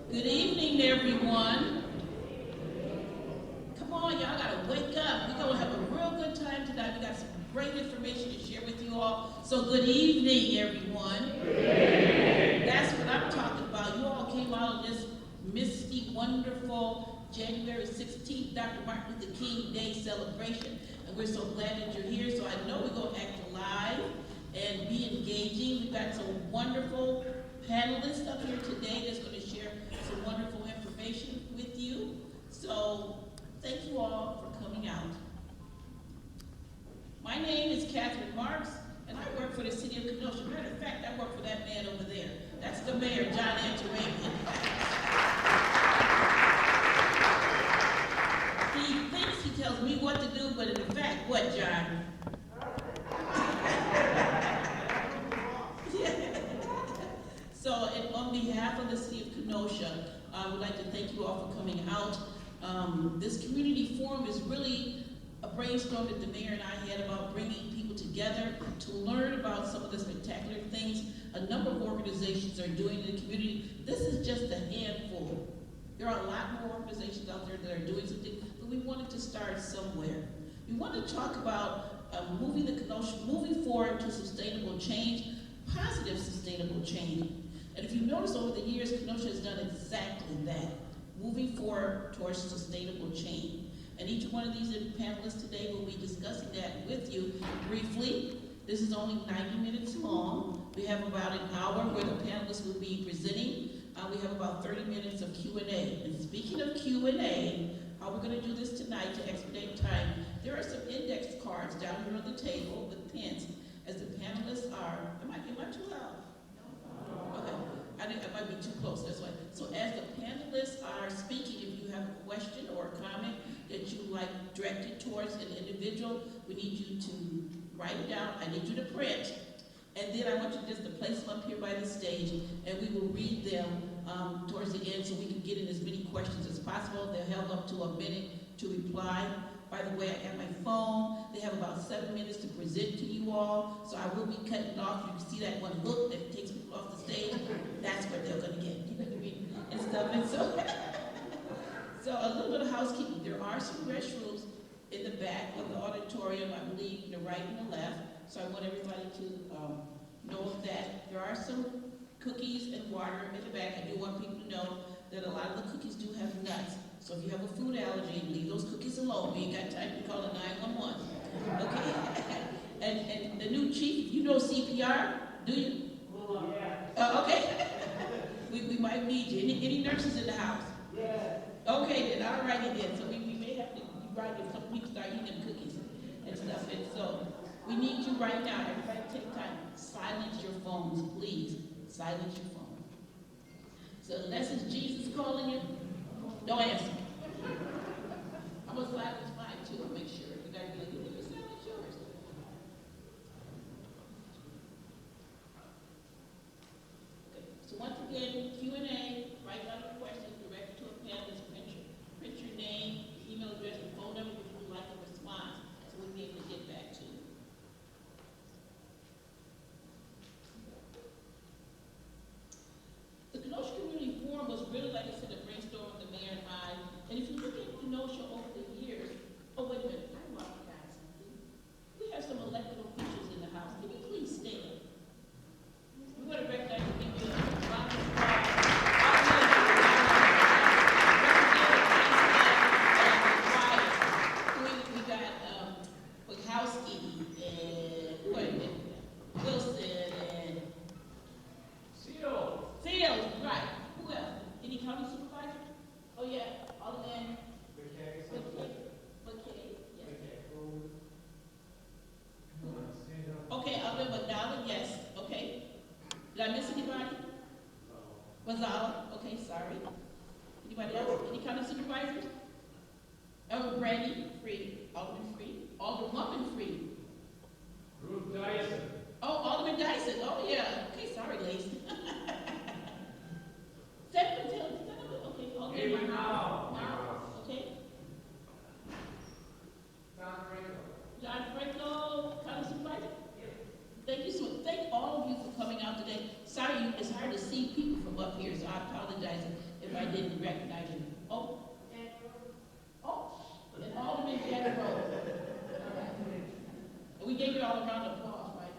Good evening, everyone. Come on, y'all gotta wake up. We're gonna have a real good time tonight. We got some great information to share with you all. So good evening, everyone. That's what I'm talking about. You all came out on this misty, wonderful January 16th, Dr. Martin Luther King Day celebration. And we're so glad that you're here. So I know we're gonna act alive and be engaging. We've got some wonderful panelists up here today that's going to share some wonderful information with you. So thank you all for coming out. My name is Catherine Marks, and I work for the city of Kenosha. Matter of fact, I work for that man over there. That's the mayor, John Antarabian. He thinks he tells me what to do, but in fact, what, John? So, and on behalf of the city of Kenosha, I would like to thank you all for coming out. This community forum is really a brainstorm that the mayor and I had about bringing people together to learn about some of the spectacular things a number of organizations are doing in the community. This is just a handful. There are a lot more organizations out there that are doing something, but we wanted to start somewhere. We want to talk about moving forward to sustainable change, positive sustainable change. And if you notice over the years, Kenosha has done exactly that, moving forward towards sustainable change. And each one of these panelists today will be discussing that with you briefly. This is only 90 minutes long. We have about an hour where the panelists will be presenting. We have about 30 minutes of Q&A. And speaking of Q&A, how we're going to do this tonight to expedite time, there are some index cards down here on the table with pens. As the panelists are, am I too loud? Okay, I think I might be too close, that's why. So as the panelists are speaking, if you have a question or a comment that you like directed towards an individual, we need you to write it down. I need you to print. And then I want you just to place them up here by the stage, and we will read them towards the end so we can get in as many questions as possible. They're held up to a minute to reply. By the way, I have my phone. They have about 7 minutes to present to you all, so I will be cutting off. You can see that one hook that takes people off the stage. That's what they're going to get. You know what I mean? And stuff. And so a little bit of housekeeping. There are some restrooms in the back of the auditorium, I believe, the right and the left. So I want everybody to know that there are some cookies and water in the back. I do want people to know that a lot of the cookies do have nuts. So if you have a food allergy, leave those cookies alone. We ain't got time to call it 911. Okay? and the new chief, you know CPR? Do you? Yeah. Okay. we might need you. Any nurses in the house? Yeah. Okay then, all righty then. So we may have to write if some people start eating them cookies and stuff. And so we need you right now. Everybody take time. Silence your phones, please. Silence your phone. So unless it's Jesus calling you, don't answer. I'm going to silence mine too. I'll make sure. You got to be like, you silence yours. Okay. So once again, Q&A, write down your questions, direct it to a panelist, print your name, email address, and phone number if you would like a response, so we'll be able to get back to you. The Kenosha Community Forum was really, like I said, a brainstorm with the mayor and I. And if you look at Kenosha over the years, oh wait a minute, I want you guys something. We have some elected officials in the house. Can you please stand? We want to recognize the people in the round of applause. We got Wachowski and Wilson and Seals, right. Who else? Any county supervisor? Oh yeah, Alderman. Okay, Alderman McDonald, yes. Okay. Did I miss anybody? Mazzala, okay, sorry. Anybody else? Any county supervisors? Elder Brady, Free. Alderman Free. Alderwoman Free. Ruth Dyson. Oh, Alderman Dyson. Oh yeah. Okay, sorry, Lacey. Okay, Alderman Now. Okay. John Franco, county supervisor? Yes. Thank you so much. Thank all of you for coming out today. Sorry, it's hard to see people from up here, so I apologize if I didn't recognize you. Oh, and Alderman Jack Rose. All right. And we gave you all a round of applause, right?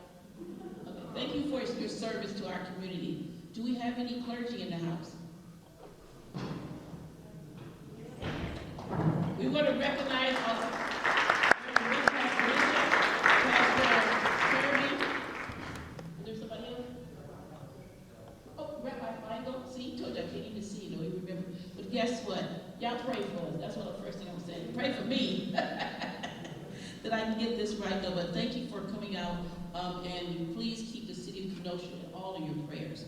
Okay. Thank you for your service to our community. Do we have any clergy in the house? We want to recognize is there somebody else? Oh, Rabbi Feingold. See, told you I can't even see you, don't even remember. But guess what? Y'all pray for us. That's what the first thing I'm saying. Pray for me that I can get this right, though. But thank you for coming out, and please keep the city of Kenosha in all of your prayers.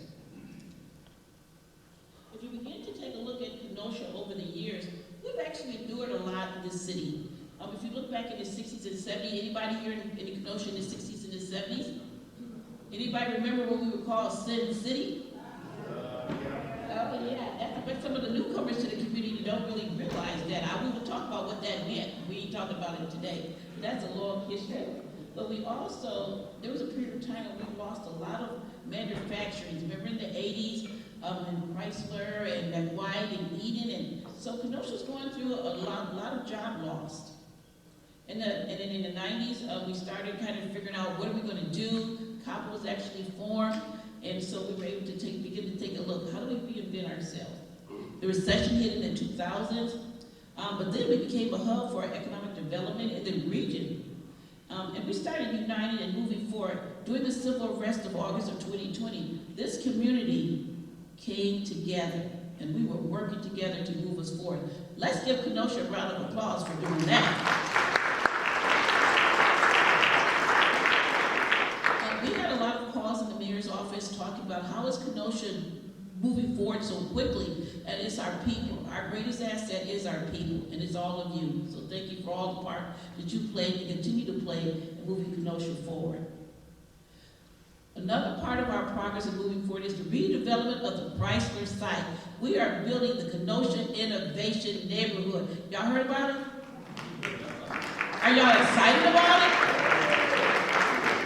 If you begin to take a look at Kenosha over the years, we've actually endured a lot in this city. If you look back in the 60s and 70s, anybody here in Kenosha in the 60s and the 70s? Anybody remember what we were called Sin City? Oh yeah, that's some of the newcomers to the community don't really realize that. I will talk about what that meant. We ain't talking about it today. But that's a long history. But we also, there was a period of time when we lost a lot of manufacturing. Remember in the 80s, and Chrysler and McWhite and Eden, and so Kenosha's going through a lot of job loss. And then in the 90s, we started kind of figuring out what are we going to do. COP was actually formed, and so we were able to begin to take a look. How do we reinvent ourselves? The recession hit in the 2000s, but then we became a hub for economic development in the region. And we started uniting and moving forward. During the civil unrest of August of 2020, this community came together, and we were working together to move us forward. Let's give Kenosha a round of applause for doing that. And we had a lot of calls in the mayor's office talking about how is Kenosha moving forward so quickly, and it's our people. Our greatest asset is our people, and it's all of you. So thank you for all the part that you played and continue to play in moving Kenosha forward. Another part of our progress in moving forward is the redevelopment of the Chrysler site. We are building the Kenosha Innovation Neighborhood. Y'all heard about it? Are y'all excited about it?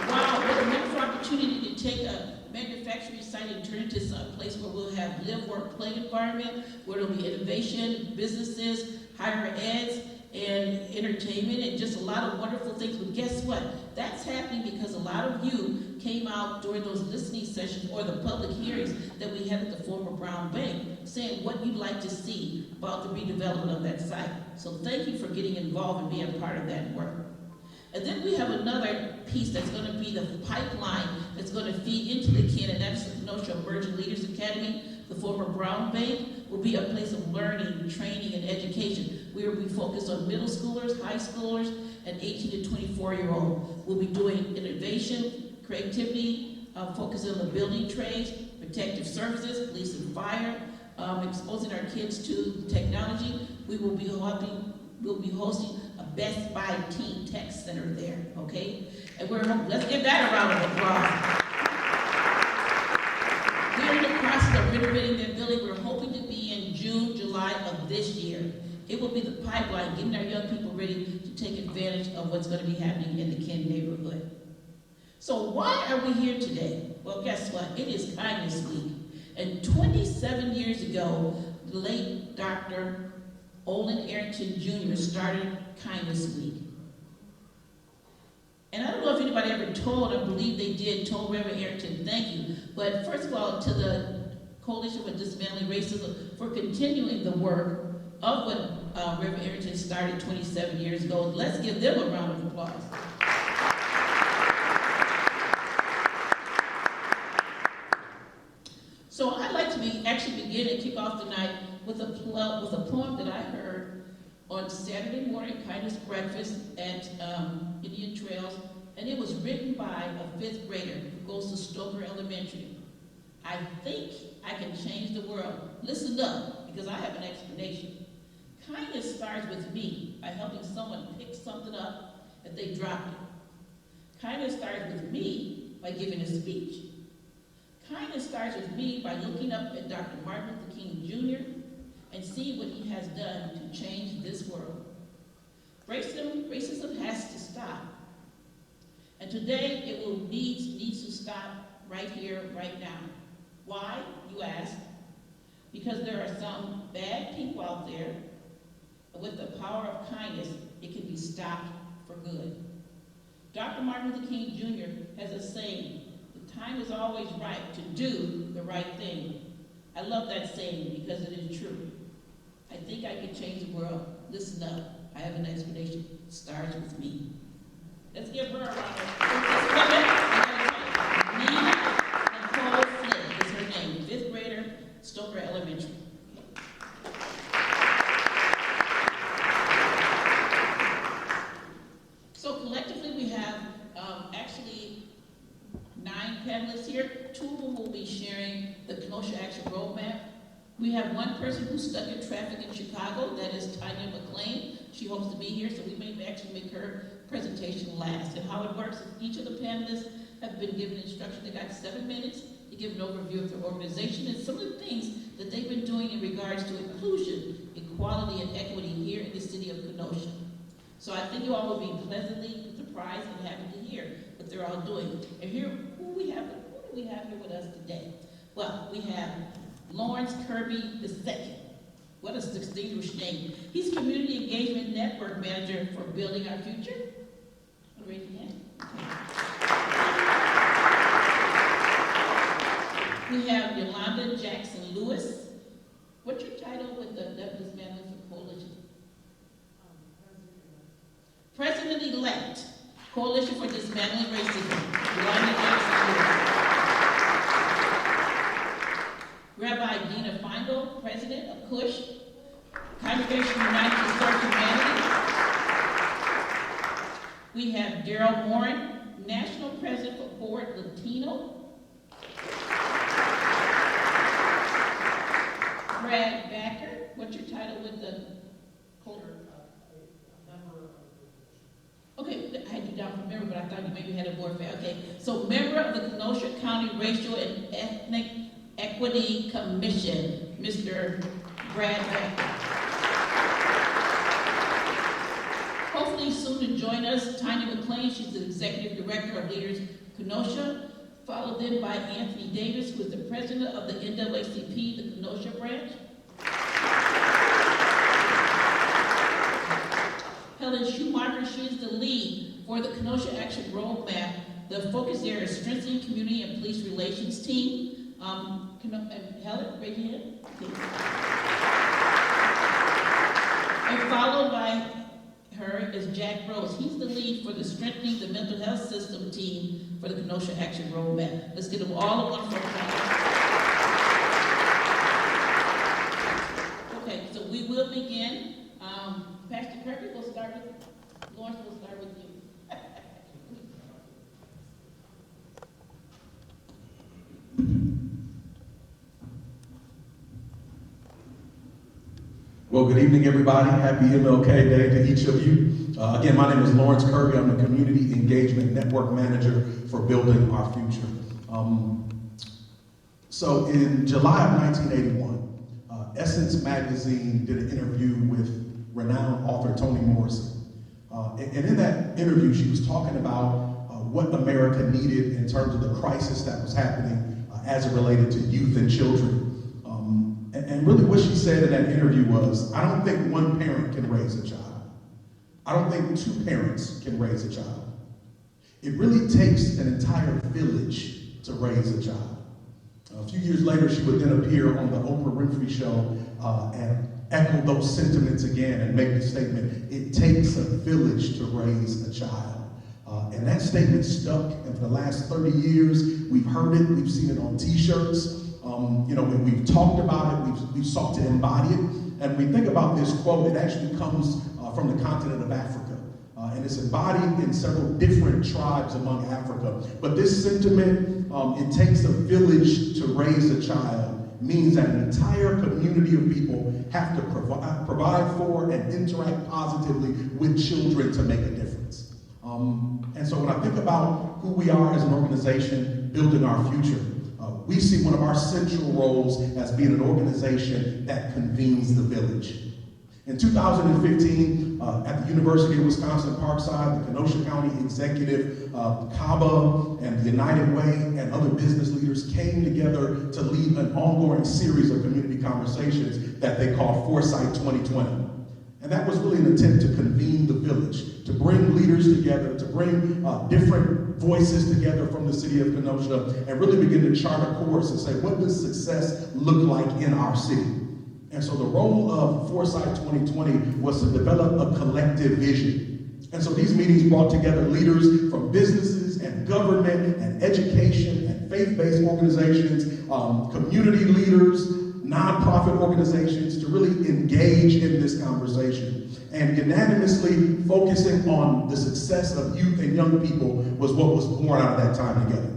Wow, what a wonderful opportunity to take a manufacturing site and turn it into a place where we'll have live, work, play environment, where there'll be innovation, businesses, higher eds, and entertainment, and just a lot of wonderful things. But guess what? That's happening because a lot of you came out during those listening sessions or the public hearings that we had at the former Brown Bank, saying what you'd like to see about the redevelopment of that site. So thank you for getting involved and being a part of that work. And then we have another piece that's going to be the pipeline that's going to feed into the Ken, and that's the Kenosha Emerging Leaders Academy. The former Brown Bank will be a place of learning, training, and education. We will be focused on middle schoolers, high schoolers, and 18 to 24-year-old. We'll be doing innovation, creativity, focusing on the building trades, protective services, police and fire, exposing our kids to technology. We'll be hosting a Best Buy Teen Tech Center there, okay? And let's give that a round of applause. We're in the process of renovating that building. We're hoping to be in June, July of this year. It will be the pipeline, getting our young people ready to take advantage of what's going to be happening in the Ken neighborhood. So why are we here today? Well, guess what? It is Kindness Week. And 27 years ago, the late Dr. Olin Arrington Jr. started Kindness Week. And I don't know if anybody ever told, I believe they did, told Reverend Arrington, thank you. But first of all, to the Coalition for Dismantling Racism for continuing the work of what Reverend Arrington started 27 years ago. Let's give them a round of applause. So I'd like to actually begin and kick off the night with a poem that I heard on Saturday morning Kindness Breakfast at Indian Trails, and it was written by a 5th grader who goes to Stoker Elementary. I think I can change the world. Listen up, because I have an explanation. Kindness starts with me by helping someone pick something up if they dropped it. Kindness starts with me by giving a speech. Kindness starts with me by looking up at Dr. Martin Luther King Jr. and seeing what he has done to change this world. Racism has to stop. And today it needs to stop right here, right now. Why, you ask? because there are some bad people out there. With the power of kindness, it can be stopped for good. Dr. Martin Luther King Jr. has a saying, the time is always right to do the right thing. I love that saying because it is true. I think I can change the world. Listen up. I have an explanation. It starts with me. Let's give her a round of applause. Nina Nicole Flynn is her name. 5th grader, Stoker Elementary. So collectively we have actually 9 panelists here. 2 of them will be sharing the Kenosha Action Roadmap. We have one person who's stuck in traffic in Chicago, that is Tanya McLean. She hopes to be here, so we may actually make her presentation last. And how it works is each of the panelists have been given instruction. They got 7 minutes to give an overview of their organization and some of the things that they've been doing in regards to inclusion, equality, and equity here in the city of Kenosha. So I think you all will be pleasantly surprised and happy to hear what they're all doing. And here, who do we have here with us today? Well, we have Lawrence Kirby II. What a distinguished name. He's Community Engagement Network Manager for Building Our Future. Raise your hand. Okay. We have Yolanda Jackson Lewis. What's your title with the Dismantling for Coalition? President-elect, Coalition for Dismantling Racism. Yolanda Jackson Lewis. Rabbi Dina Feingold, President of CUSH, Congregation United to Serve Humanity. We have Daryl Morin, National President for Forward Latino. Brad Backer, what's your title with the Okay, I had you down for member, but I thought you maybe had a board fair. Okay, so member of the Kenosha County Racial and Ethnic Equity Commission, Mr. Brad Becker. Hopefully soon to join us, Tanya McLean, she's the Executive Director of Leaders Kenosha, followed then by Anthony Davis, who is the President of the NAACP, the Kenosha branch. Helen Schumacher, she is the lead for the Kenosha Action Roadmap. The focus there is strengthening community and police relations team. Helen, raise your hand. And followed by her is Jack Rose. He's the lead for the strengthening the mental health system team for the Kenosha Action Roadmap. Let's get them all in one for Okay, so we will begin. Pastor Kirby, we'll start with Lawrence. We'll start with you. Well, good evening, everybody. Happy MLK Day to each of you. Again, my name is Lawrence Kirby. I'm the Community Engagement Network Manager for Building Our Future. So in July of 1981, Essence Magazine did an interview with renowned author Toni Morrison. And in that interview, she was talking about what America needed in terms of the crisis that was happening as it related to youth and children. And really what she said in that interview was, I don't think one parent can raise a child. I don't think 2 parents can raise a child. It really takes an entire village to raise a child. A few years later, she would then appear on the Oprah Winfrey Show and echo those sentiments again and make the statement, it takes a village to raise a child. And that statement stuck, and for the last 30 years, we've heard it, we've seen it on t-shirts, we've talked about it, we've sought to embody it. And we think about this quote, it actually comes from the continent of Africa. And it's embodied in several different tribes among Africa. But this sentiment, it takes a village to raise a child, means that an entire community of people have to provide for and interact positively with children to make a difference. And so when I think about who we are as an organization building our future, we see one of our central roles as being an organization that convenes the village. In 2015, at the University of Wisconsin-Parkside, the Kenosha County Executive, CABA, and the United Way, and other business leaders leaders came together to lead an ongoing series of community conversations that they call Foresight 2020. And that was really an attempt to convene the village, to bring leaders together, to bring different voices together from the city of Kenosha, and really begin to chart a course and say, what does success look like in our city? And so the role of Foresight 2020 was to develop a collective vision. And so these meetings brought together leaders from businesses and government and education and faith-based organizations, community leaders, nonprofit organizations to really engage in this conversation. And unanimously focusing on the success of youth and young people was what was born out of that time together.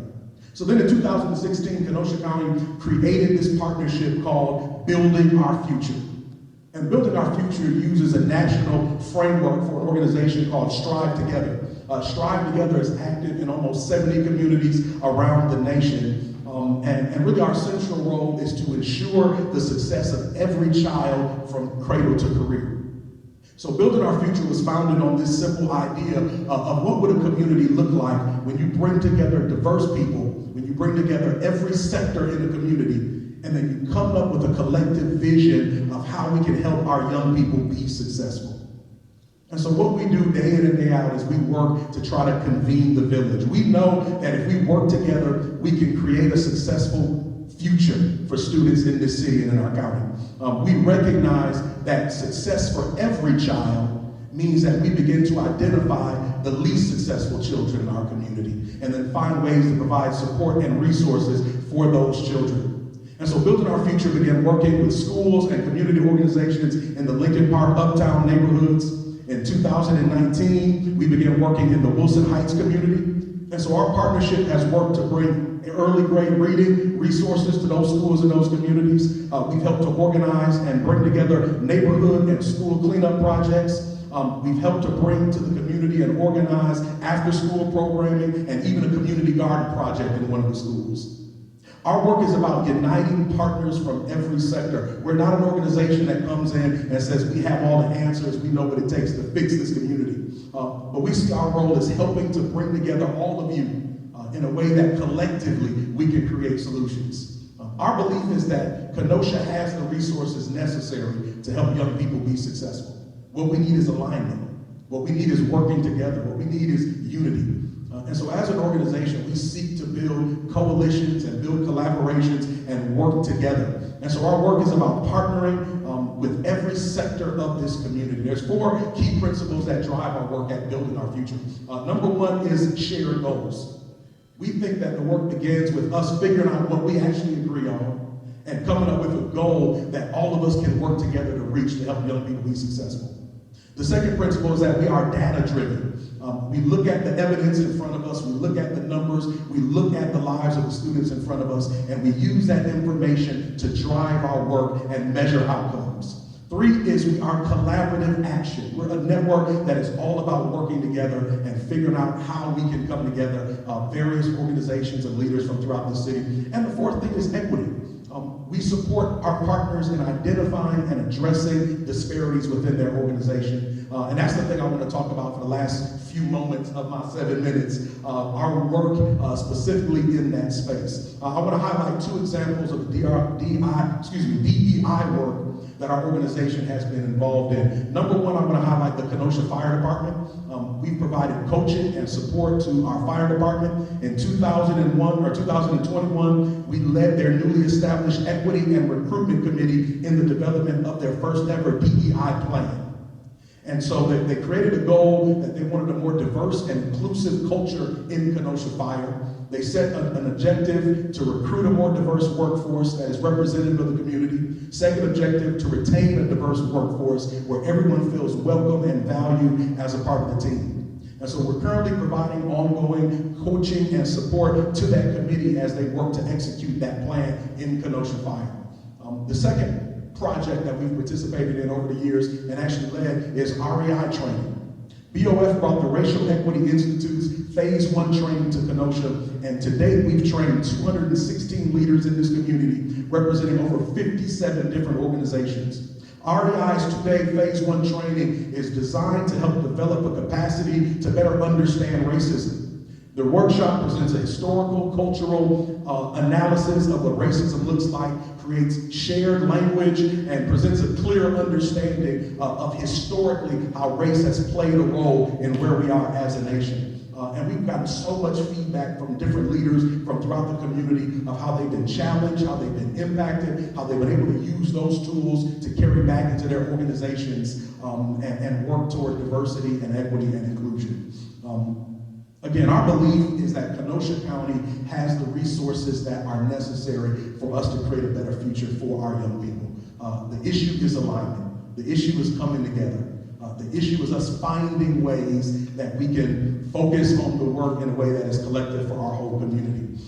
So then in 2016, Kenosha County created this partnership called Building Our Future. And Building Our Future uses a national framework for an organization called Strive Together. Strive Together is active in almost 70 communities around the nation. And really our central role is to ensure the success of every child from cradle to career. So Building Our Future was founded on this simple idea of what would a community look like when you bring together diverse people, when you bring together every sector in the community, and then you come up with a collective vision of how we can help our young people be successful. And so what we do day in and day out is we work to try to convene the village. We know that if we work together, we can create a successful future for students in this city and in our county. We recognize that success for every child means that we begin to identify the least successful children in our community and then find ways to provide support and resources for those children. And so Building Our Future began working with schools and community organizations in the Lincoln Park uptown neighborhoods. In 2019, we began working in the Wilson Heights community. And so our partnership has worked to bring early grade reading resources to those schools and those communities. We've helped to organize and bring together neighborhood and school cleanup projects. We've helped to bring to the community and organize after-school programming and even a community garden project in one of the schools. Our work is about uniting partners from every sector. We're not an organization that comes in and says we have all the answers, we know what it takes to fix this community. But we see our role as helping to bring together all of you in a way that collectively we can create solutions. Our belief is that Kenosha has the resources necessary to help young people be successful. What we need is alignment. What we need is working together. What we need is unity. And so as an organization, we seek to build coalitions and build collaborations and work together. And so our work is about partnering with every sector of this community. There's 4 key principles that drive our work at Building Our Future. Number 1 is shared goals. We think that the work begins with us figuring out what we actually agree on and coming up with a goal that all of us can work together to reach to help young people be successful. The second principle is that we are data-driven. We look at the evidence in front of us, we look at the numbers, we look at the lives of the students in front of us, and we use that information to drive our work and measure outcomes. 3 is we are collaborative action. We're a network that is all about working together and figuring out how we can come together, various organizations and leaders from throughout the city. And the 4th thing is equity. We support our partners in identifying and addressing disparities within their organization. And that's the thing I want to talk about for the last few moments of my 7 minutes, our work specifically in that space. I want to highlight 2 examples of DEI work that our organization has been involved in. Number 1, I want to highlight the Kenosha Fire Department. We've provided coaching and support to our fire department. In 2021, we led their newly established Equity and Recruitment Committee in the development of their first ever DEI plan. And so they created a goal that they wanted a more diverse and inclusive culture in Kenosha Fire. They set an objective to recruit a more diverse workforce that is representative of the community. Second objective, to retain a diverse workforce where everyone feels welcome and valued as a part of the team. And so we're currently providing ongoing coaching and support to that committee as they work to execute that plan in Kenosha Fire. The second project that we've participated in over the years and actually led is REI training. BOF brought the Racial Equity Institute's Phase 1 training to Kenosha, and to date we've trained 216 leaders in this community, representing over 57 different organizations. REI's 2-day Phase 1 training is designed to help develop a capacity to better understand racism. The workshop presents a historical, cultural analysis of what racism looks like, creates shared language, and presents a clear understanding of historically how race has played a role in where we are as a nation. And we've gotten so much feedback from different leaders from throughout the community of how they've been challenged, how they've been impacted, how they've been able to use those tools to carry back into their organizations and work toward diversity and equity and inclusion. Again, our belief is that Kenosha County has the resources that are necessary for us to create a better future for our young people. The issue is alignment. The issue is coming together. The issue is us finding ways that we can focus on the work in a way that is collective for our whole community.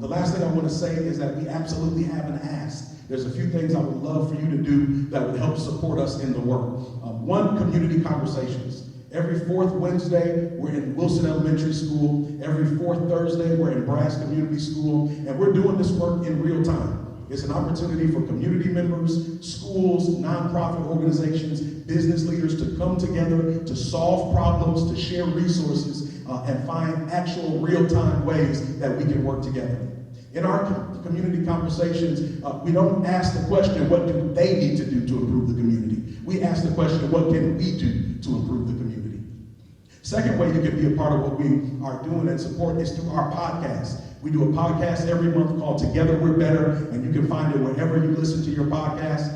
The last thing I want to say is that we absolutely have an ask. There's a few things I would love for you to do that would help support us in the work. One, community conversations. Every fourth Wednesday, we're in Wilson Elementary School. Every fourth Thursday, we're in Brass Community School. And we're doing this work in real time. It's an opportunity for community members, schools, nonprofit organizations, business leaders to come together, to solve problems, to share resources, and find actual real-time ways that we can work together. In our community conversations, we don't ask the question, what do they need to do to improve the community? We ask the question, what can we do to improve the community? Second way you can be a part of what we are doing and support is through our podcast. We do a podcast every month called Together We're Better, and you can find it wherever you listen to your podcast.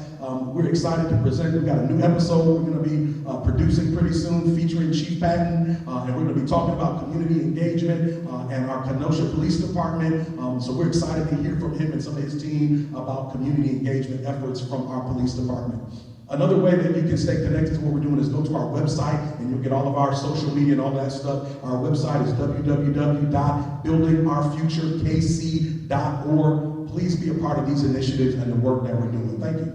We're excited to present. We've got a new episode we're going to be producing pretty soon featuring Chief Patton, and we're going to be talking about community engagement and our Kenosha Police Department. So we're excited to hear from him and some of his team about community engagement efforts from our police department. Another way that you can stay connected to what we're doing is go to our website and you'll get all of our social media and all that stuff. Our website is www.buildingourfuturekc.org. Please be a part of these initiatives and the work that we're doing. Thank you.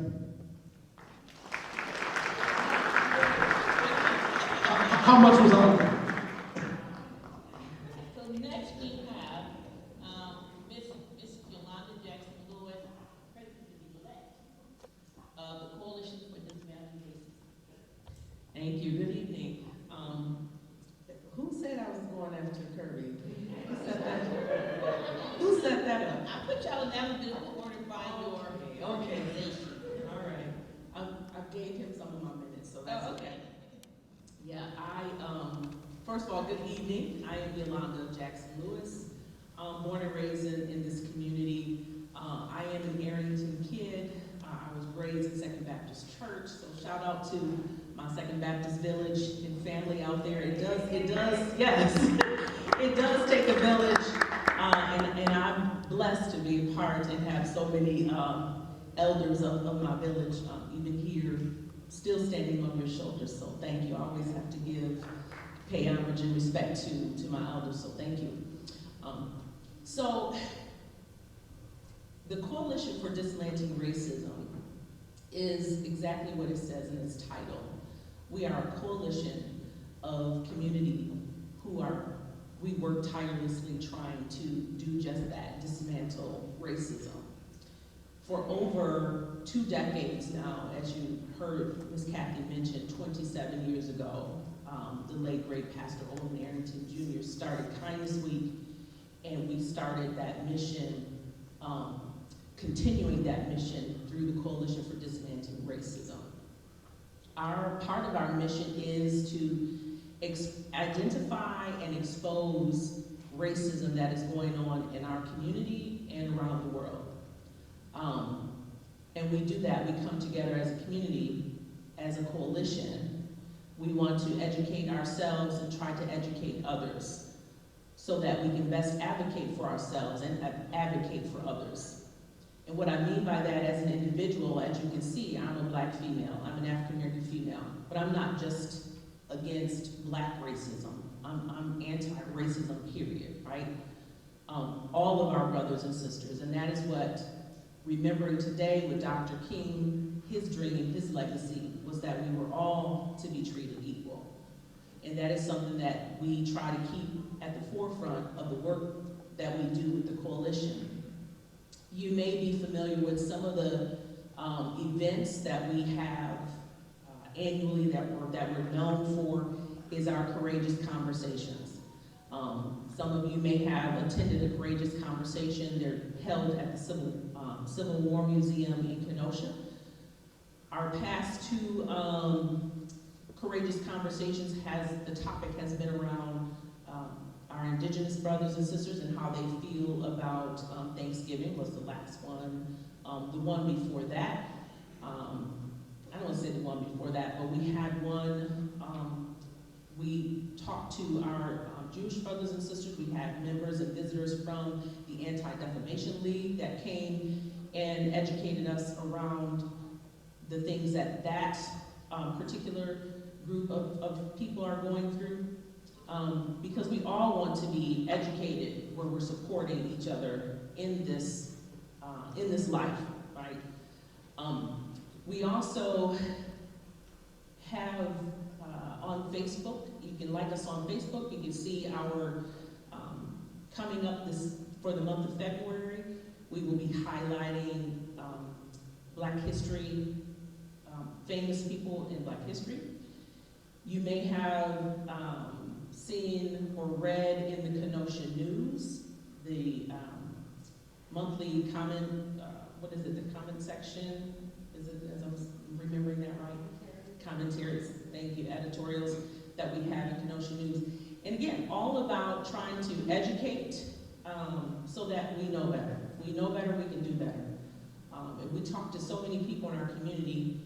How much was on? So next we have Miss Yolanda Jackson-Lewis, President-elect of the Coalition for Dismantling Racism. Thank you. Good evening. Who said I was going after Kirby? Who set that up? I put y'all in alphabetical order by your organization. All right. I gave him some of my minutes, so that's okay. Yeah, first of all, good evening. I am Yolanda Jackson-Lewis. Born and raised in this community. I am an Arrington kid. I was raised in Second Baptist Church, so shout out to my Second Baptist village and family out there. It does, yes. It does take a village, and I'm blessed to be a part and have so many elders of my village, even here, still standing on your shoulders, so thank you. I always have to pay homage and respect to my elders, so thank you. So, the Coalition for Dismantling Racism is exactly what it says in its title. We are a coalition of community we work tirelessly trying to do just that, dismantle racism. For over 2 decades now, as you heard Ms. Kathy mention, 27 years ago, the late great Pastor Olin Arrington Jr. started Kindness Week, and we started that mission, continuing that mission through the Coalition for Dismantling Racism. Part of our mission is to identify and expose racism that is going on in our community and around the world. And we do that, we come together as a community, as a coalition. We want to educate ourselves and try to educate others so that we can best advocate for ourselves and advocate for others. And what I mean by that, as an individual, as you can see, I'm a Black female, I'm an African-American female, but I'm not just against Black racism, I'm anti-racism, period, right? All of our brothers and sisters, and that is what, remembering today with Dr. King, his dream, his legacy, was that we were all to be treated equal. And that is something that we try to keep at the forefront of the work that we do with the coalition. You may be familiar with some of the events that we have annually that we're known for is our Courageous Conversations. Some of you may have attended a courageous conversation. They're held at the Civil War Museum in Kenosha. Our past two courageous conversations the topic has been around our Indigenous brothers and sisters and how they feel about Thanksgiving was the last one. The one before that, I don't want to say the one before that, but we had one, we talked to our Jewish brothers and sisters. We had members and visitors from the Anti-Defamation League that came and educated us around the things that particular group of people are going through. Because we all want to be educated where we're supporting each other in this life, right? We also have on Facebook, you can like us on Facebook, you can see our coming up for the month of February, we will be highlighting Black history, famous people in Black history. You may have seen or read in the Kenosha News, the monthly comment, the comment section, is it, as I'm remembering that right? Commentaries, thank you, editorials that we have in Kenosha News. And again, all about trying to educate so that we know better. We know better, we can do better. And we talk to so many people in our community,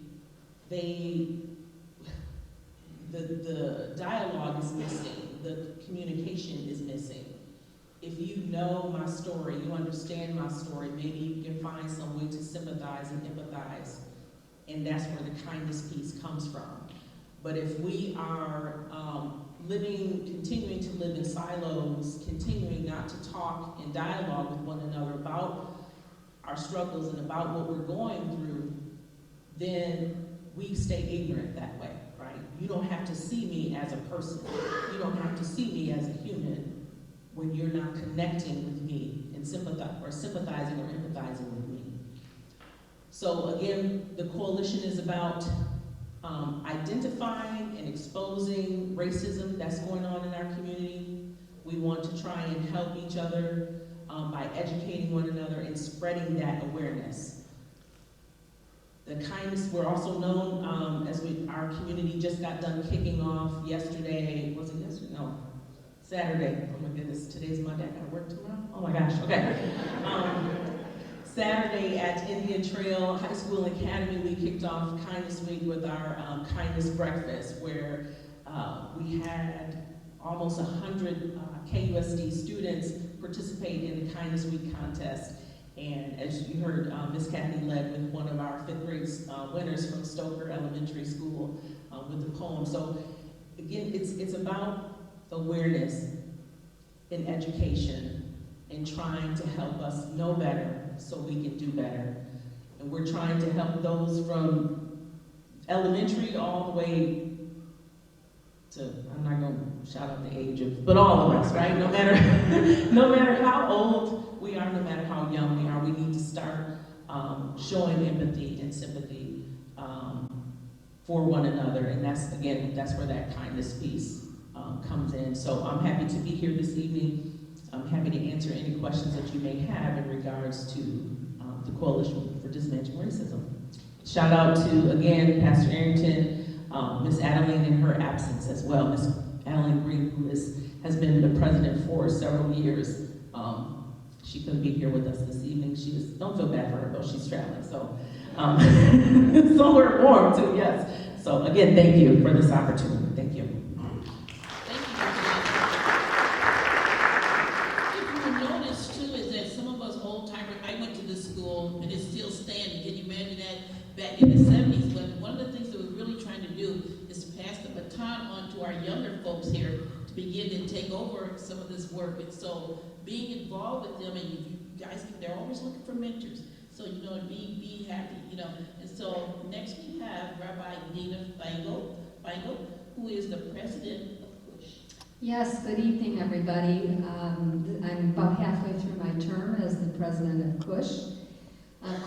the dialogue is missing, the communication is missing. If you know my story, you understand my story, maybe you can find some way to sympathize and empathize, and that's where the kindness piece comes from. But if we are continuing to live in silos, continuing not to talk and dialogue with one another about our struggles and about what we're going through, then we stay ignorant that way, right? You don't have to see me as a person. You don't have to see me as a human when you're not connecting with me and sympathizing or empathizing with me. So again, the coalition is about identifying and exposing racism that's going on in our community. We want to try and help each other by educating one another and spreading that awareness. The kindness, we're also known as our community just got done kicking off yesterday. Was it yesterday? No, Saturday. Oh my goodness, today's Monday. I gotta work tomorrow? Oh my gosh, okay. Saturday at Indian Trail High School and Academy, we kicked off Kindness Week with our Kindness Breakfast, where we had almost 100 KUSD students participate in the Kindness Week contest. And as you heard, Miss Kathy led with one of our 5th grade winners from Stoker Elementary School with the poem. So again, it's about awareness in education and trying to help us know better so we can do better. And we're trying to help those from elementary all the way to, I'm not going to shout out the age of, but all of us, right? No matter how old we are, no matter how young we are, we need to start showing empathy and sympathy for one another. And that's where that kindness piece comes in. So I'm happy to be here this evening. I'm happy to answer any questions that you may have in regards to the Coalition for Dismantling Racism. Shout out to, again, Pastor Arrington, Miss Adeline in her absence as well. Miss Adeline Green, who has been the president for several years. She couldn't be here with us this evening. Don't feel bad for her though, she's traveling. So, somewhere warm too, yes. So again, thank you for this opportunity. Thank you. And it's still standing. Can you imagine that back in the 70s? But one of the things that we're really trying to do is to pass the baton on to our younger folks here to begin to take over some of this work. And so being involved with them, and you guys, they're always looking for mentors. So, be happy, And so next we have Rabbi Nina Feingold, who is the president of CUSH. Yes, good evening, everybody. I'm about halfway through my term as the president of CUSH.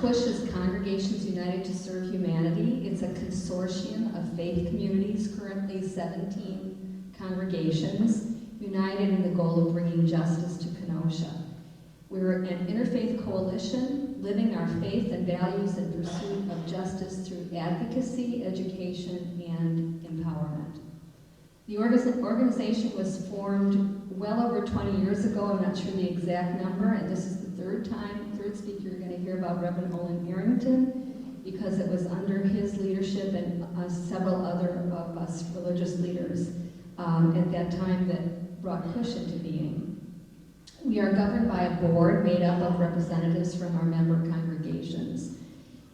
CUSH is Congregations United to Serve Humanity. It's a consortium of faith communities, currently 17 congregations, united in the goal of bringing justice to Kenosha. We're an interfaith coalition, living our faith and values in pursuit of justice through advocacy, education, and empowerment. The organization was formed well over 20 years ago. I'm not sure the exact number, and this is the third speaker you're going to hear about, Reverend Olin Arrington, because it was under his leadership and several other of us religious leaders at that time that brought Cush into being. We are governed by a board made up of representatives from our member congregations.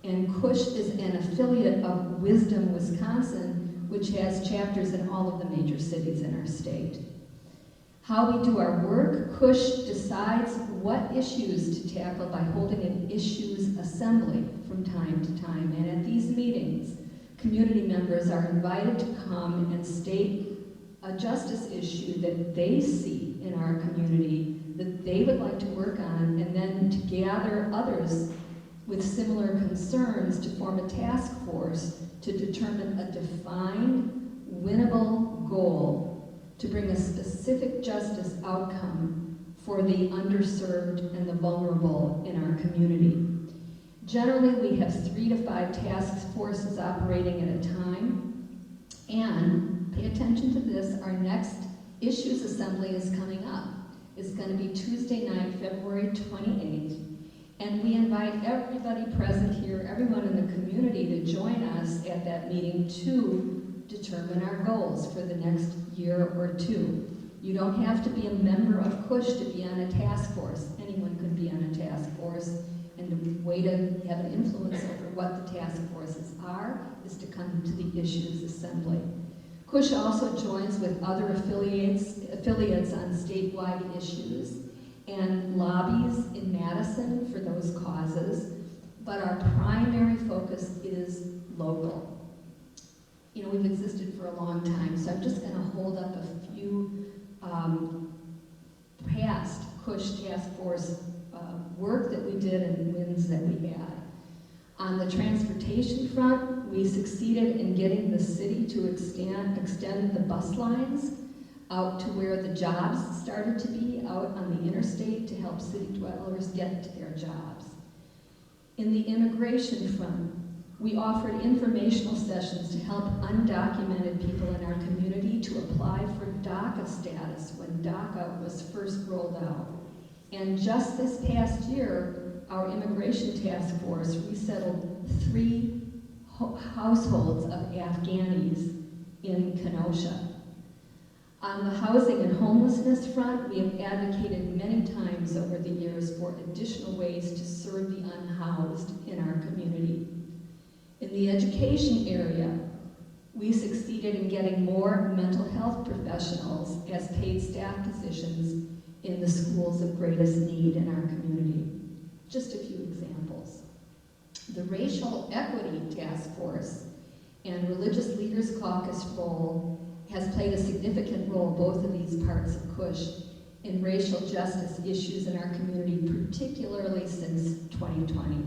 And Cush is an affiliate of Wisdom, Wisconsin, which has chapters in all of the major cities in our state. How we do our work, Cush decides what issues to tackle by holding an issues assembly from time to time. And at these meetings, community members are invited to come and state a justice issue that they see in our community that they would like to work on, and then to gather others with similar concerns to form a task force to determine a defined, winnable goal to bring a specific justice outcome for the underserved and the vulnerable in our community. Generally, we have 3 to 5 task forces operating at a time, and pay attention to this, our next issues assembly is coming up. It's going to be Tuesday night, February 28th, and we invite everybody present here, everyone in the community, to join us at that meeting to determine our goals for the next year or 2. You don't have to be a member of Cush to be on a task force. Anyone could be on a task force, and the way to have an influence over what the task forces are is to come to the issues assembly. Cush also joins with other affiliates on statewide issues and lobbies in Madison for those causes, but our primary focus is local. You know, we've existed for a long time, so I'm just going to hold up a few past Cush Task Force work that we did and wins that we had. On the transportation front, we succeeded in getting the city to extend the bus lines out to where the jobs started to be, out on the interstate, to help city dwellers get to their jobs. In the immigration front, we offered informational sessions to help undocumented people in our community to apply for DACA status when DACA was first rolled out. And just this past year, our immigration task force resettled 3 households of Afghanis in Kenosha. On the housing and homelessness front, we have advocated many times over the years for additional ways to serve the unhoused in our community. In the education area, we succeeded in getting more mental health professionals as paid staff positions in the schools of greatest need in our community. Just a few examples. The Racial Equity Task Force and Religious Leaders Caucus role has played a significant role, both of these parts of Cush, in racial justice issues in our community, particularly since 2020.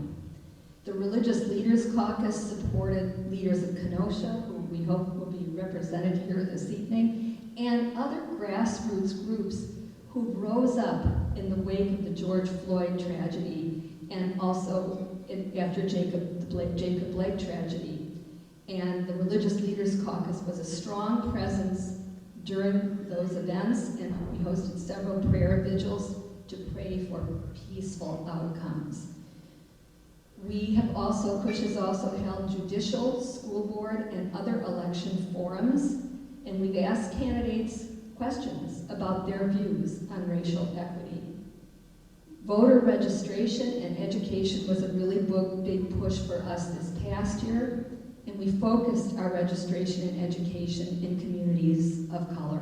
The Religious Leaders Caucus supported leaders of Kenosha, who we hope will be represented here this evening, and other grassroots groups who rose up in the wake of the George Floyd tragedy and also after Jacob Blake tragedy. And the Religious Leaders Caucus was a strong presence during those events, and we hosted several prayer vigils to pray for peaceful outcomes. Cush has also held judicial, school board, and other election forums, and we've asked candidates questions about their views on racial equity. Voter registration and education was a really big push for us this past year, and we focused our registration and education in communities of color.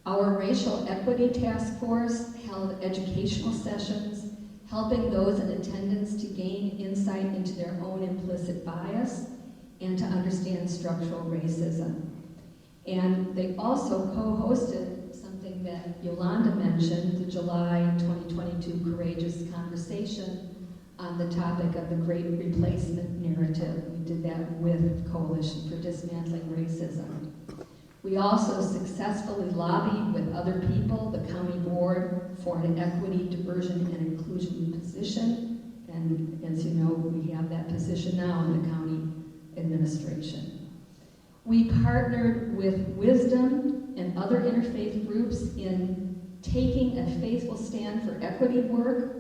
Our Racial Equity Task Force held educational sessions, helping those in attendance to gain insight into their own implicit bias and to understand structural racism. And they also co-hosted something that Yolanda mentioned, the July 2022 Courageous Conversation on the topic of the Great Replacement narrative. We did that with Coalition for Dismantling Racism. We also successfully lobbied with other people, the county board, for an equity, diversion, and inclusion position. And as you know, we have that position now in the county administration. We partnered with Wisdom and other interfaith groups in taking a faithful stand for equity work,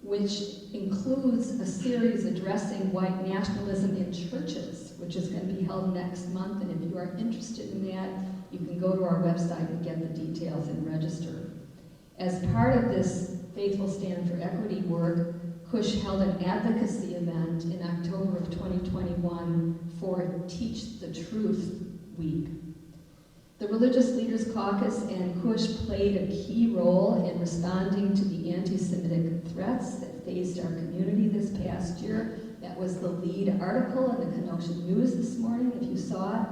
which includes a series addressing white nationalism in churches, which is going to be held next month. And if you are interested in that, you can go to our website and get the details and register. As part of this Faithful Stand for Equity work, Cush held an advocacy event in October of 2021 for Teach the Truth Week. The Religious Leaders Caucus and Cush played a key role in responding to the anti-Semitic threats that faced our community this past year. That was the lead article in the Kenosha News this morning, if you saw it.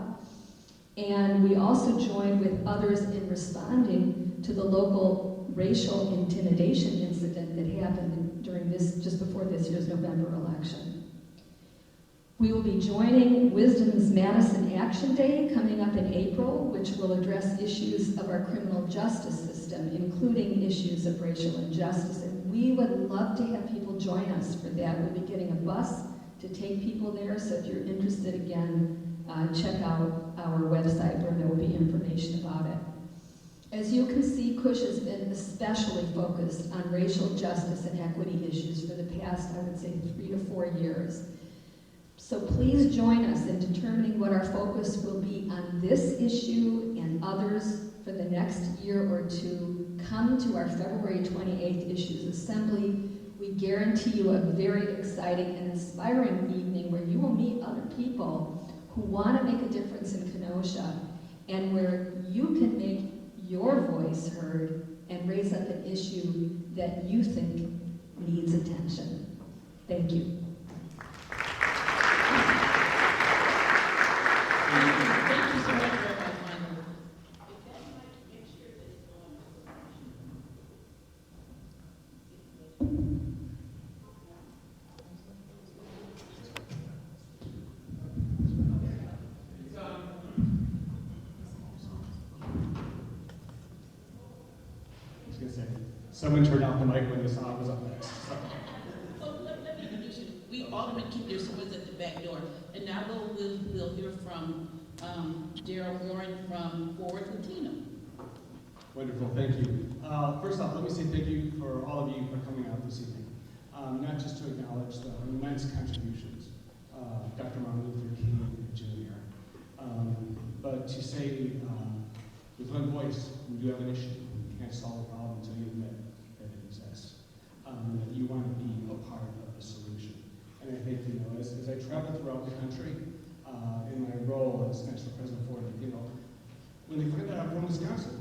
And we also joined with others in responding to the local racial intimidation incident that happened during just before this year's November election. We will be joining Wisdom's Madison Action Day coming up in April, which will address issues of our criminal justice system, including issues of racial injustice. And we would love to have people join us for that. We'll be getting a bus to take people there, so if you're interested, again, check out our website where there will be information about it. As you can see, Cush has been especially focused on racial justice and equity issues for the past, I would say, 3 to 4 years. So please join us in determining what our focus will be on this issue and others for the next year or two. Come to our February 28th Issues Assembly. We guarantee you a very exciting and inspiring evening where you will meet other people who want to make a difference in Kenosha and where you can make your voice heard and raise up an issue that you think needs attention. Thank you. Thank you so much, Rabbi Michael. Someone turned off the mic when the song was up next. Well, let me introduce you. We Alderman Keith was at the back door. And now we'll hear from Daryl Warren from Forward Latino. Wonderful, thank you. First off, let me say thank you for all of you for coming out this evening. Not just to acknowledge the immense contributions of Dr. Martin Luther King Jr., but to say with one voice, we do have an issue. You can't solve a problem until you admit that it exists. That you want to be a part of the solution. And I think, as I travel throughout the country, in my role as National President for when they find out I'm from Wisconsin,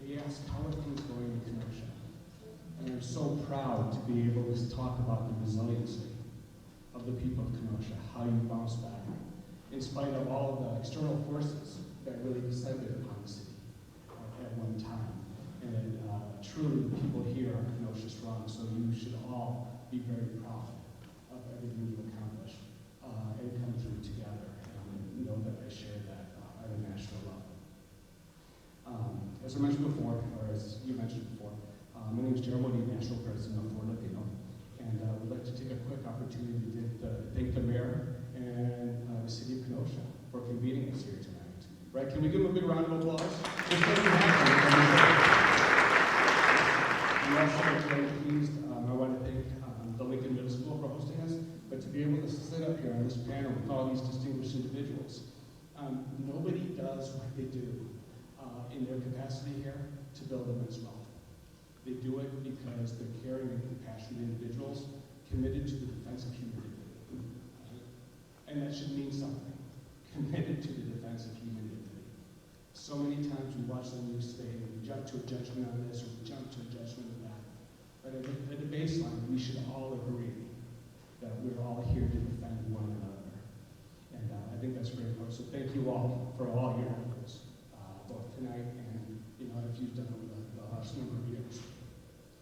they ask, how are things going in Kenosha? And I'm so proud to be able to talk about the resiliency of the people of Kenosha, how you bounce back, in spite of all of the external forces that really descended upon the city at one time. And truly, the people here are Kenosha strong, so you should all be very proud of everything you've accomplished and come through together, and know that I share that at a national level. As I mentioned before, or as you mentioned before, my name is Jeremy, National President of Forward Latino, and I would like to take a quick opportunity to thank the mayor and the city of Kenosha for convening us here tonight. Right? Can we give them a big round of applause? Just like we have. I'm also very pleased. I want to thank the Lincoln Middle School for hosting us, but to be able to sit up here on this panel with all these distinguished individuals. Nobody does what they do in their capacity here to build immense wealth. They do it because they're caring and compassionate individuals committed to the defense of human dignity. And that should mean something. Committed to the defense of human dignity. So many times we watch the news today and we jump to a judgment on this or we jump to a judgment on that. But at the baseline, we should all agree that we're all here to defend one another. And I think that's very important. So thank you all for all your efforts, both tonight and if you've done over the last number of years.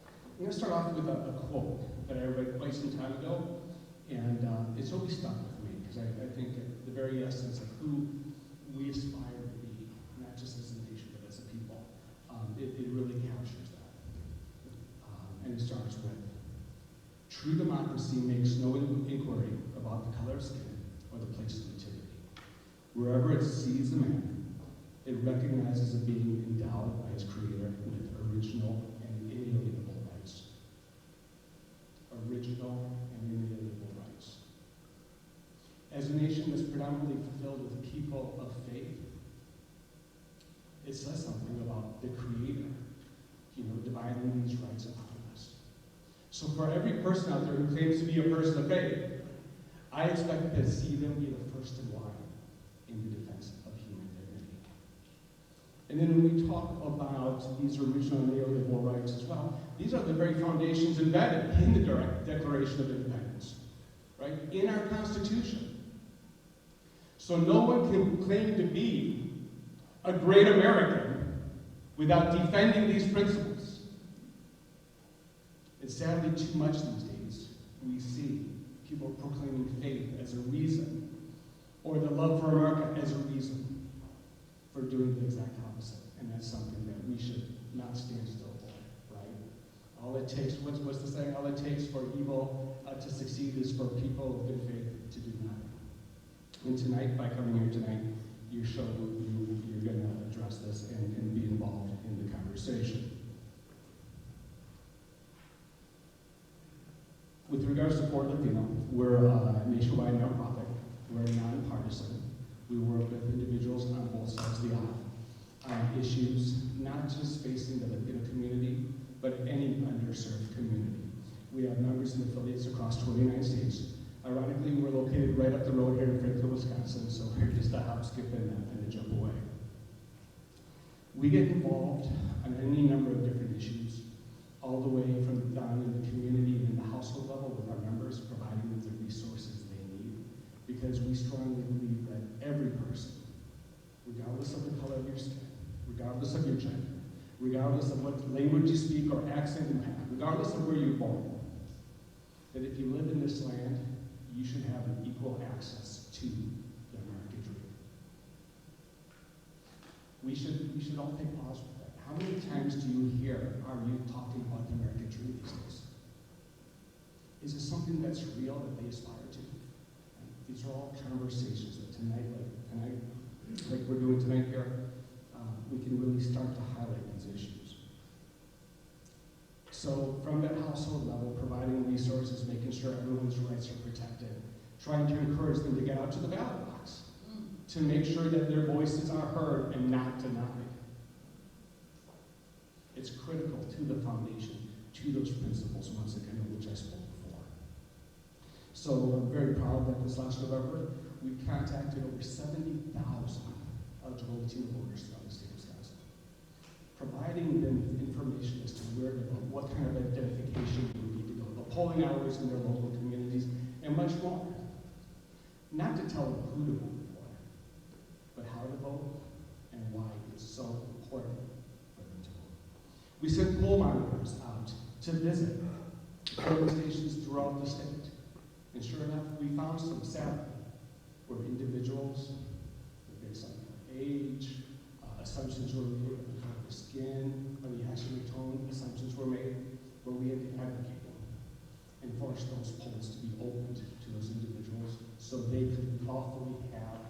I'm going to start off with a quote that I read quite some time ago, and it's always stuck with me because I think the very essence of who we aspire to be, not just True democracy makes no inquiry about the color of skin or the place of nativity. Wherever it sees a man, it recognizes a being endowed by its creator with original and inalienable rights. Original and inalienable rights. As a nation that's predominantly filled with people of faith, it says something about the creator, dividing these rights upon us. So for every person out there who claims to be a person of faith, I expect to see them be the first in line in the defense of human dignity. And then when we talk about these original and inalienable rights as well, these are the very foundations embedded in the Declaration of Independence, right? In our Constitution. So no one can claim to be a great American without defending these principles. And sadly, too much these days, we see people proclaiming faith as a reason, or the love for America as a reason for doing the exact opposite. And that's something that we should not stand still for, right? All it takes, what's the saying? All it takes for evil to succeed is for people of good faith to do nothing. And tonight, by coming here tonight, you're showing you're going to address this and be involved in the conversation. With regards to Fort Latino, we're a nationwide nonprofit. We're nonpartisan. We work with individuals on both sides of the aisle on issues not just facing the Latino community, but any underserved community. We have members and affiliates across 29 states. Ironically, we're located right up the road here in Franklin, Wisconsin, so we're just a hop, skip, and a jump away. We get involved on any number of different issues, all the way from down in the community and in the household level with our members, providing them the resources they need, because we strongly believe that every person, regardless of the color of your skin, regardless of your gender, regardless of what language you speak or accent you have, regardless of where you're born, that if you live in this land, you should have an equal access to the American dream. We should all take pause with that. How many times do you hear our youth talking about the American dream these days? Is it something that's real that they aspire to? These are all conversations that tonight, like we're doing tonight here, we can really start to highlight these issues. So from that household level, providing resources, making sure everyone's rights are protected, trying to encourage them to get out to the ballot box, to make sure that their voices are heard and not denied. It's critical to the foundation, to those principles, once again, of which I spoke before. So I'm very proud that this last November, we contacted over 70,000 eligible Latino voters throughout the state of Wisconsin, providing them with information as to where to vote, what kind of identification they would need to go, the polling hours in their local communities, and much more. Not to tell them who to vote for, but how to vote and why it's so important for them to vote. We sent poll monitors out to visit polling stations throughout the state. And sure enough, we found some, sadly, where individuals, based on their age, assumptions were made on the color of skin, or the accent tone, assumptions were made, where we had to advocate them and force those polls to be opened to those individuals so they could lawfully have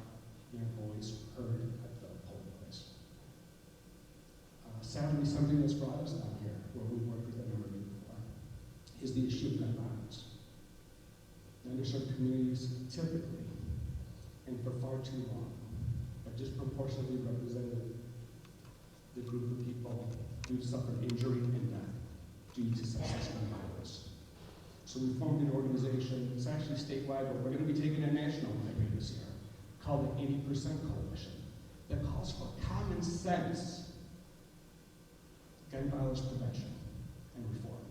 their voice heard at the polling place. Sadly, something that's brought us down here, where we've worked with a number of people before, is the issue of gun violence. Underserved communities typically, and for far too long, have disproportionately represented the group of people who suffered injury and death due to successful gun violence. So we formed an organization, it's actually statewide, but we're going to be taking a national maybe this year, called the 80% Coalition, that calls for common sense gun violence prevention and reform.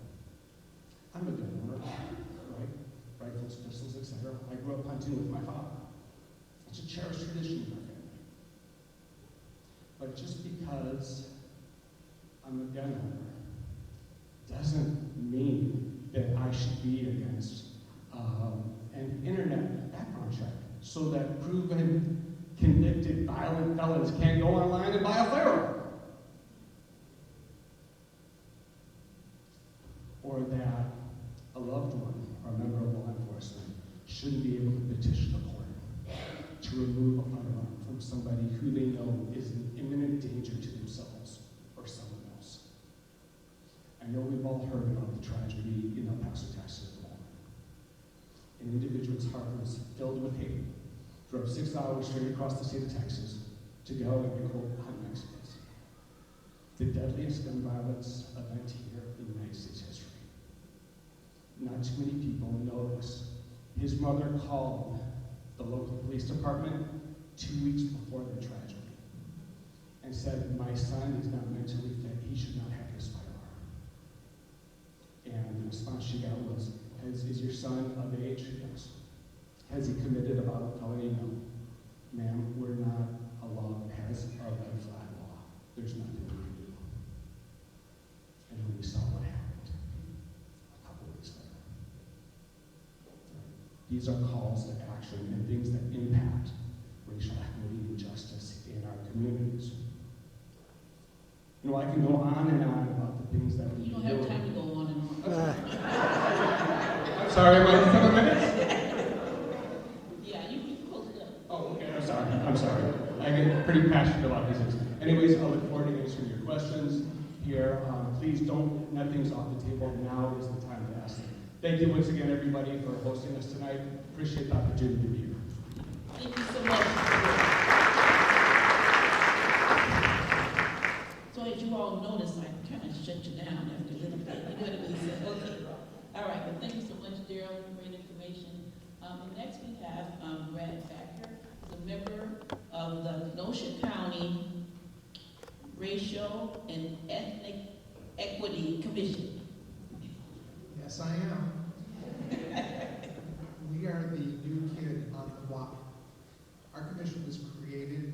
I'm a gun owner, right? Rifles, pistols, etc. I grew up hunting with my father. It's a cherished tradition in our family. But just because I'm a gun owner doesn't mean that I should be against an internet background check so that proven convicted violent felons can't go online and buy a firearm. Or that a loved one or a member of law enforcement shouldn't be able to petition a court to remove a firearm from somebody who they know is in imminent danger to themselves or someone else. I know we've all heard about the tragedy in El Paso, Texas. An individual's heart was filled with hate, drove 6 hours straight across the state of Texas to go and record hunt Mexicans. The deadliest gun violence event here in United States history. Not too many people know this. His mother called the local police department 2 weeks before the tragedy and said, "My son is not mentally fit. He should not have this firearm." And the response she got was, "Is your son of age?" "Yes." "Has he committed a violent felony?" "No." "Ma'am, we're not a law that has a red flag law. There's nothing we can do." And then we saw what happened a couple weeks later. These are calls to action and things that impact racial equity and justice in our communities. You know, I can go on and on about the things that we You don't do. have time to go on and on. I'm sorry, am I 7 minutes? Yeah, you can close it up. Oh, okay, I'm sorry. I get pretty passionate about these things. Anyways, I look forward to answering your questions here. Please don't let things off the table. Now is the time to ask them. Thank you once again, everybody, for hosting us tonight. Appreciate the opportunity to be here. Thank you so much. So as you all noticed, I kind of shut you down after a little bit. You know what I said? Okay. All right, well, thank you so much, Daryl, for great information. Next we have Brad Thacker, the member of the Kenosha County Racial and Ethnic Equity Commission. Yes, I am. We are the new kid on the block. Our commission was created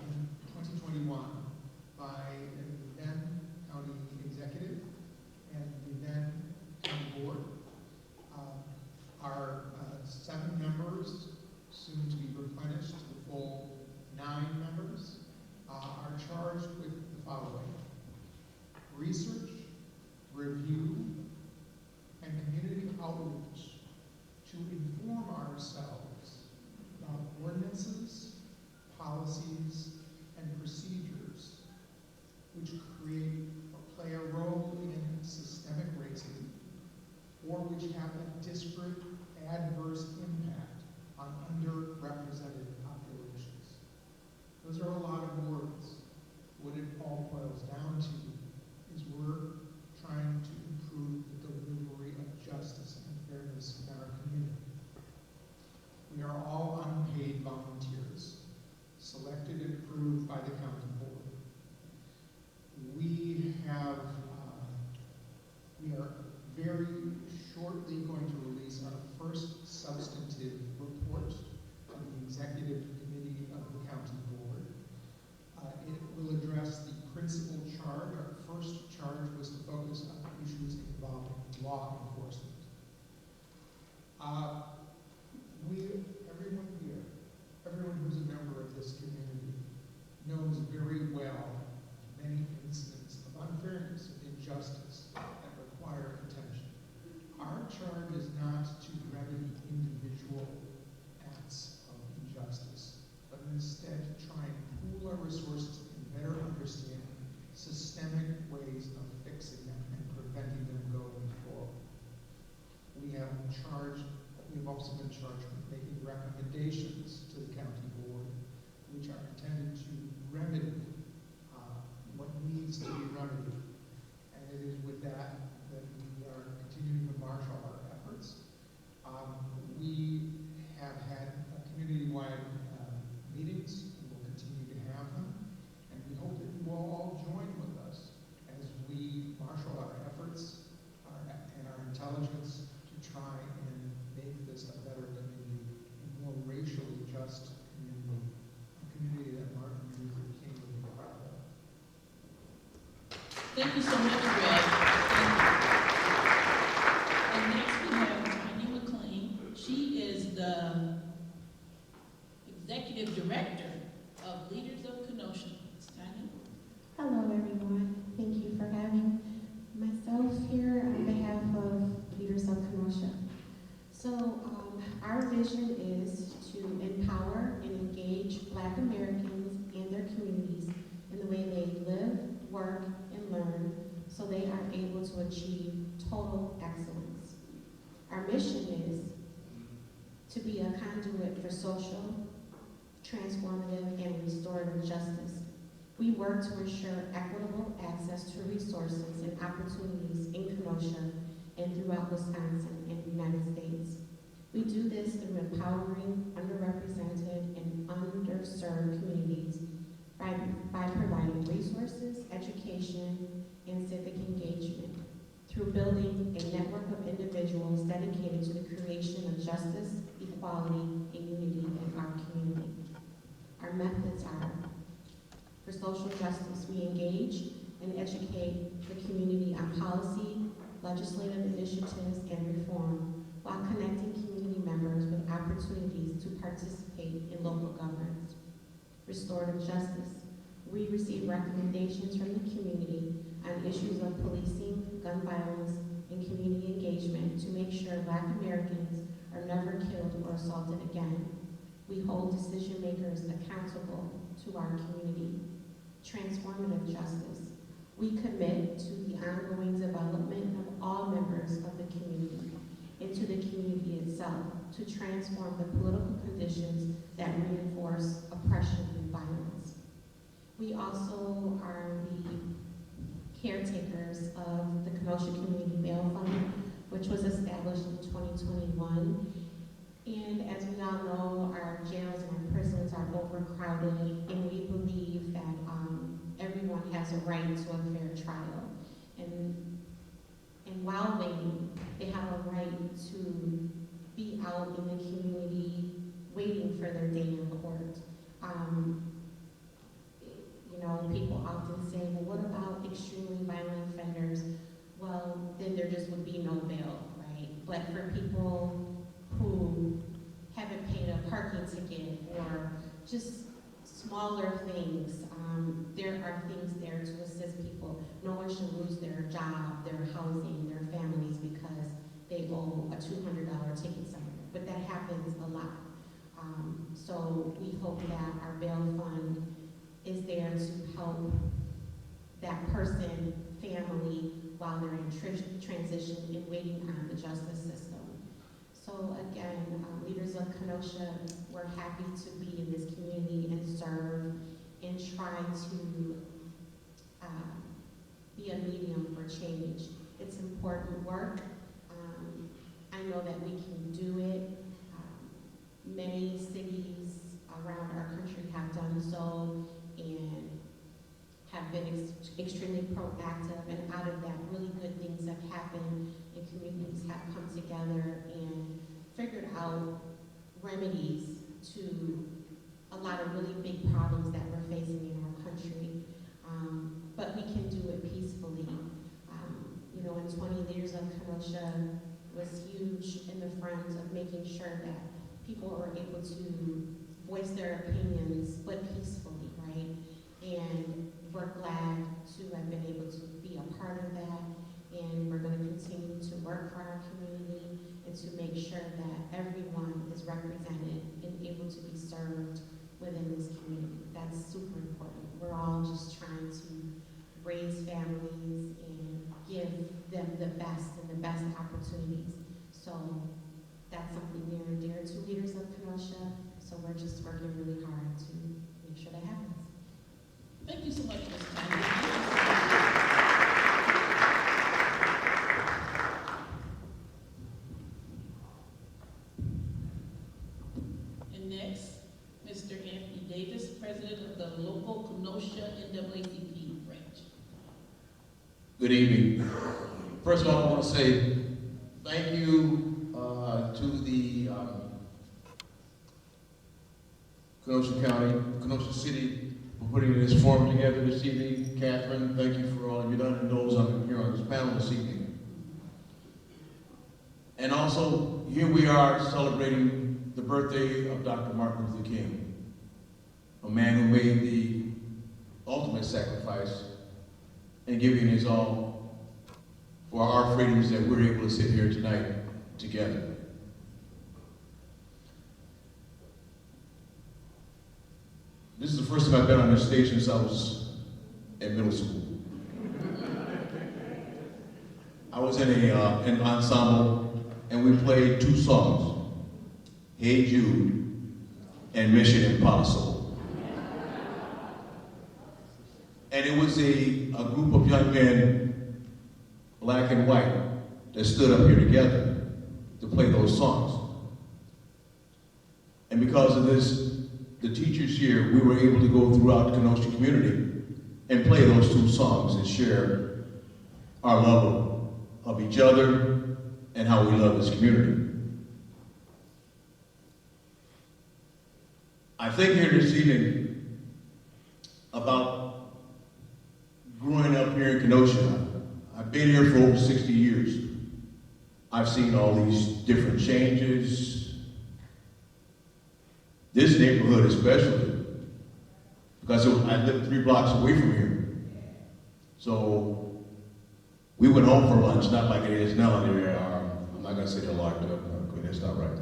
in 2021 by the then county executive and the then county board. Our 7 members, soon to be replenished to the full 9 members, are charged with the following: research, review, and community outreach to inform ourselves about ordinances, policies, and procedures which create or play a role in systemic racism or which have a disparate adverse impact on underrepresented populations. Those are a lot of words. What it all boils down to is we're trying to improve the delivery of justice and fairness in our community. We are all unpaid volunteers, selected and approved by the county board. We are very shortly going to release our first substantive report to the executive committee of the county board. It will address the principal charge. Our first charge was to focus on issues involving law enforcement. Everyone here, everyone who's a member of this community knows very well many incidents of unfairness and injustice that require attention. Our charge is not to remedy individual acts of injustice, but instead to try and pool our resources and better understand systemic ways of fixing them and preventing them going forward. We've also been charged with making recommendations to the county board, which are intended to remedy what needs to be remedied. And it is with that we are continuing to marshal our efforts. We have had community-wide meetings, and we'll continue to have them, and we hope that you will all join with us as we marshal our efforts and our intelligence to try and make this a better community, a more racially just community, a community that Martin Luther King would be proud of. Thank you so much, Brad. And next we have Tanya McLean. She is the Executive Director of Leaders of Kenosha. Ms. Tanya. Hello, everyone. Thank you for having myself here on behalf of Leaders of Our vision is to empower and engage Black Americans and their communities in the way they live, work, and learn so they are able to achieve total excellence. Our mission is to be a conduit for social, transformative, and restorative justice. We work to ensure equitable access to resources and opportunities in Kenosha and throughout Wisconsin and the United States. We do this through empowering underrepresented and underserved communities by providing resources, education, and civic engagement, through building a network of individuals dedicated to the creation of justice, equality, and unity in our community. Our methods are: for social justice, we engage and educate the community on policy, legislative initiatives, and reform, while connecting community members with opportunities to participate in local governance. Restorative justice, we receive recommendations from the community on issues of policing, gun violence, and community engagement to make sure Black Americans are never killed or assaulted again. We hold decision makers accountable to our community. Transformative justice, we commit to the ongoing development of all members of the community and to the community itself to transform the political conditions that reinforce oppression and violence. We also are the caretakers of the Kenosha Community Bail Fund, which was established in 2021. And as we all know, our jails and our prisons are overcrowded, and we believe that everyone has a right to a fair trial. And while waiting, they have a right to be out in the community waiting for their day in court. People often say, well, what about extremely violent offenders? Well, then there just would be no bail, right? But for people who haven't paid a parking ticket or just smaller things, there are things there to assist people. No one should lose their job, their housing, their families because they owe a $200 ticket somewhere. But that happens a lot. So we hope that our bail fund is there to help that person, family, while they're in transition and waiting on the justice system. So again, leaders of Kenosha, we're happy to be in this community and serve and try to be a medium for change. It's important work. I know that we can do it. Many cities around our country have done so and have been extremely proactive, and out of that, really good things have happened, and communities have come together and figured out remedies to a lot of really big problems that we're facing in our country. But we can do it peacefully. In 20 years of Kenosha was huge in the front of making sure that people were able to voice their opinions, but peacefully, right? And we're glad to have been able to be a part of that, and we're going to continue to work for our community and to make sure that everyone is represented and able to be served within this community. That's super important. We're all just trying to raise families and give them the best and the best opportunities. So that's something near and dear to leaders of Kenosha. So we're just working really hard to make sure that happens. Thank you so much, Ms. Tanya. And next, Mr. Anthony Davis, President of the local Kenosha NAACP branch. Good evening. First of all, I want to say thank you to the Kenosha City for putting this forum together this evening. Catherine, thank you for all you've done, and those here on this panel this evening. And also, here we are celebrating the birthday of Dr. Martin Luther King, a man who made the ultimate sacrifice and giving his all for our freedoms that we're able to sit here tonight together. This is the first time I've been on this stage since I was in middle school. I was in an ensemble, and we played 2 songs, Hey Jude and Mission Impossible. And it was a group of young men, black and white, that stood up here together to play those songs. And because of this, the teachers here, we were able to go throughout the Kenosha community and play those 2 songs and share our love of each other and how we love this community. I think here this evening about growing up here in Kenosha. I've been here for over 60 years. I've seen all these different changes. This neighborhood especially, because I lived 3 blocks away from here. So we went home for lunch, not like it is now. I'm not going to say they're locked up, no, that's not right.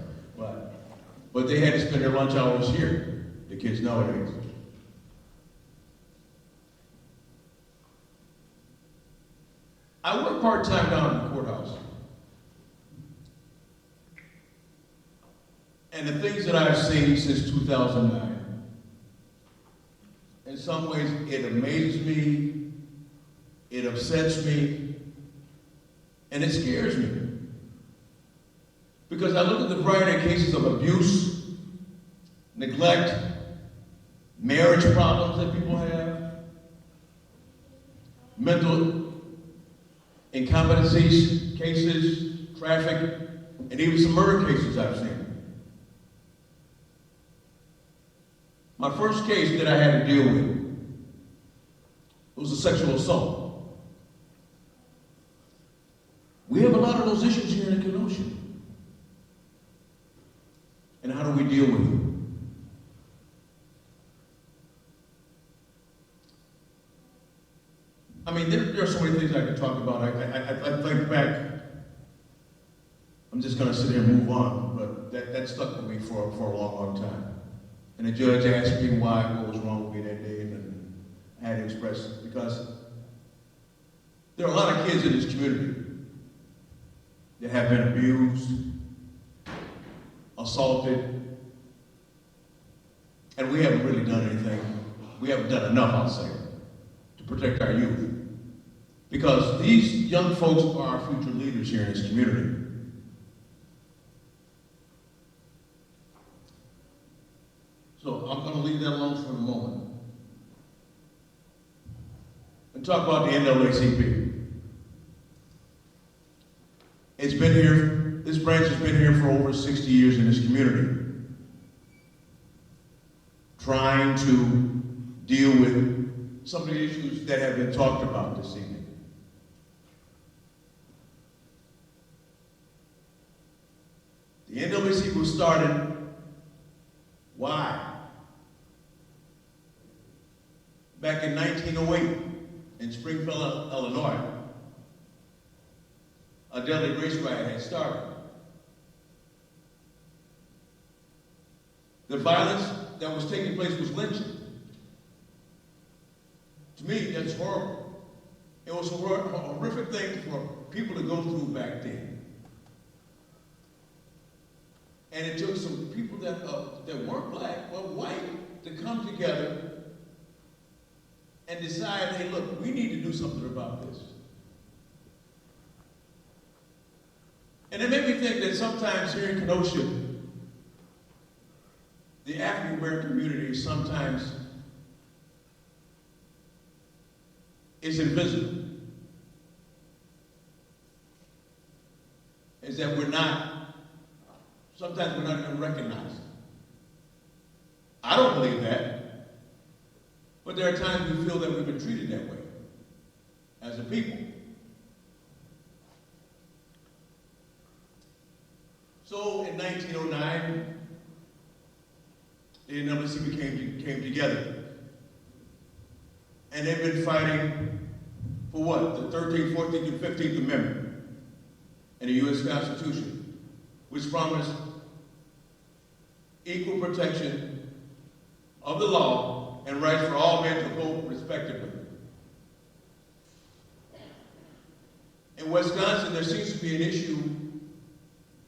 But they had to spend their lunch hours here, the kids nowadays. I work part-time down in the courthouse. And the things that I've seen since 2009, in some ways it amazes me, it upsets me, and it scares me. Because I look at the variety of cases of abuse, neglect, marriage problems that people have, mental incompetencies cases, traffic, and even some murder cases I've seen. My first case that I had to deal with was a sexual assault. We have a lot of those issues here in Kenosha. And how do we deal with them? I mean, there are so many things I could talk about. I think back, I'm just going to sit here and move on, but that stuck with me for a long, long time. And the judge asked me what was wrong with me that day, and I had to express it, because there are a lot of kids in this community that have been abused, assaulted, and we haven't really done anything. We haven't done enough, I'll say, to protect our youth. Because these young folks are our future leaders here in this community. So I'm going to leave that alone for the moment and talk about the NAACP. It's been here, this branch has been here for over 60 years in this community, trying to deal with some of the issues that have been talked about this evening. The NAACP was started, why? Back in 1908 in Springfield, Illinois, a deadly race riot had started. The violence that was taking place was lynching. To me, that's horrible. It was a horrific thing for people to go through back then. And it took some people that weren't black or white to come together and decide, hey, look, we need to do something about this. And it made me think that sometimes here in Kenosha, the African American community sometimes is invisible. Is that sometimes we're not even recognized. I don't believe that. But there are times we feel that we've been treated that way as a people. So in 1909, the NAACP came together. And they've been fighting for what? The 13th, 14th, and 15th Amendment in the U.S. Constitution, which promised equal protection of the law and rights for all men to vote respectively. In Wisconsin, there seems to be an issue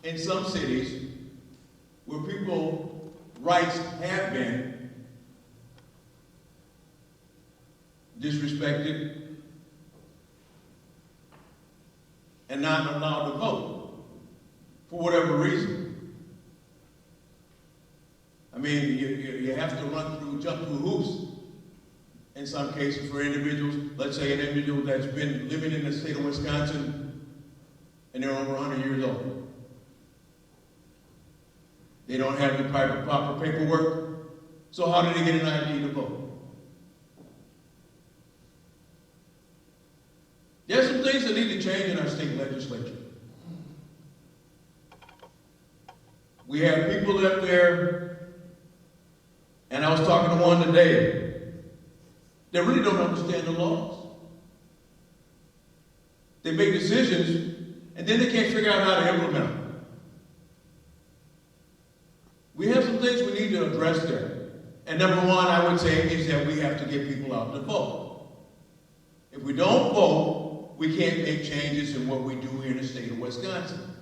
in some cities where people's rights have been disrespected and not allowed to vote for whatever reason. I mean, you have to jump through hoops in some cases for individuals. Let's say an individual that's been living in the state of Wisconsin and they're over 100 years old. They don't have the proper paperwork, so how do they get an ID to vote? There's some things that need to change in our state legislature. We have people up there, and I was talking to one today, that really don't understand the laws. They make decisions, and then they can't figure out how to implement them. We have some things we need to address there. And number one, I would say, is that we have to get people out to vote. If we don't vote, we can't make changes in what we do here in the state of Wisconsin,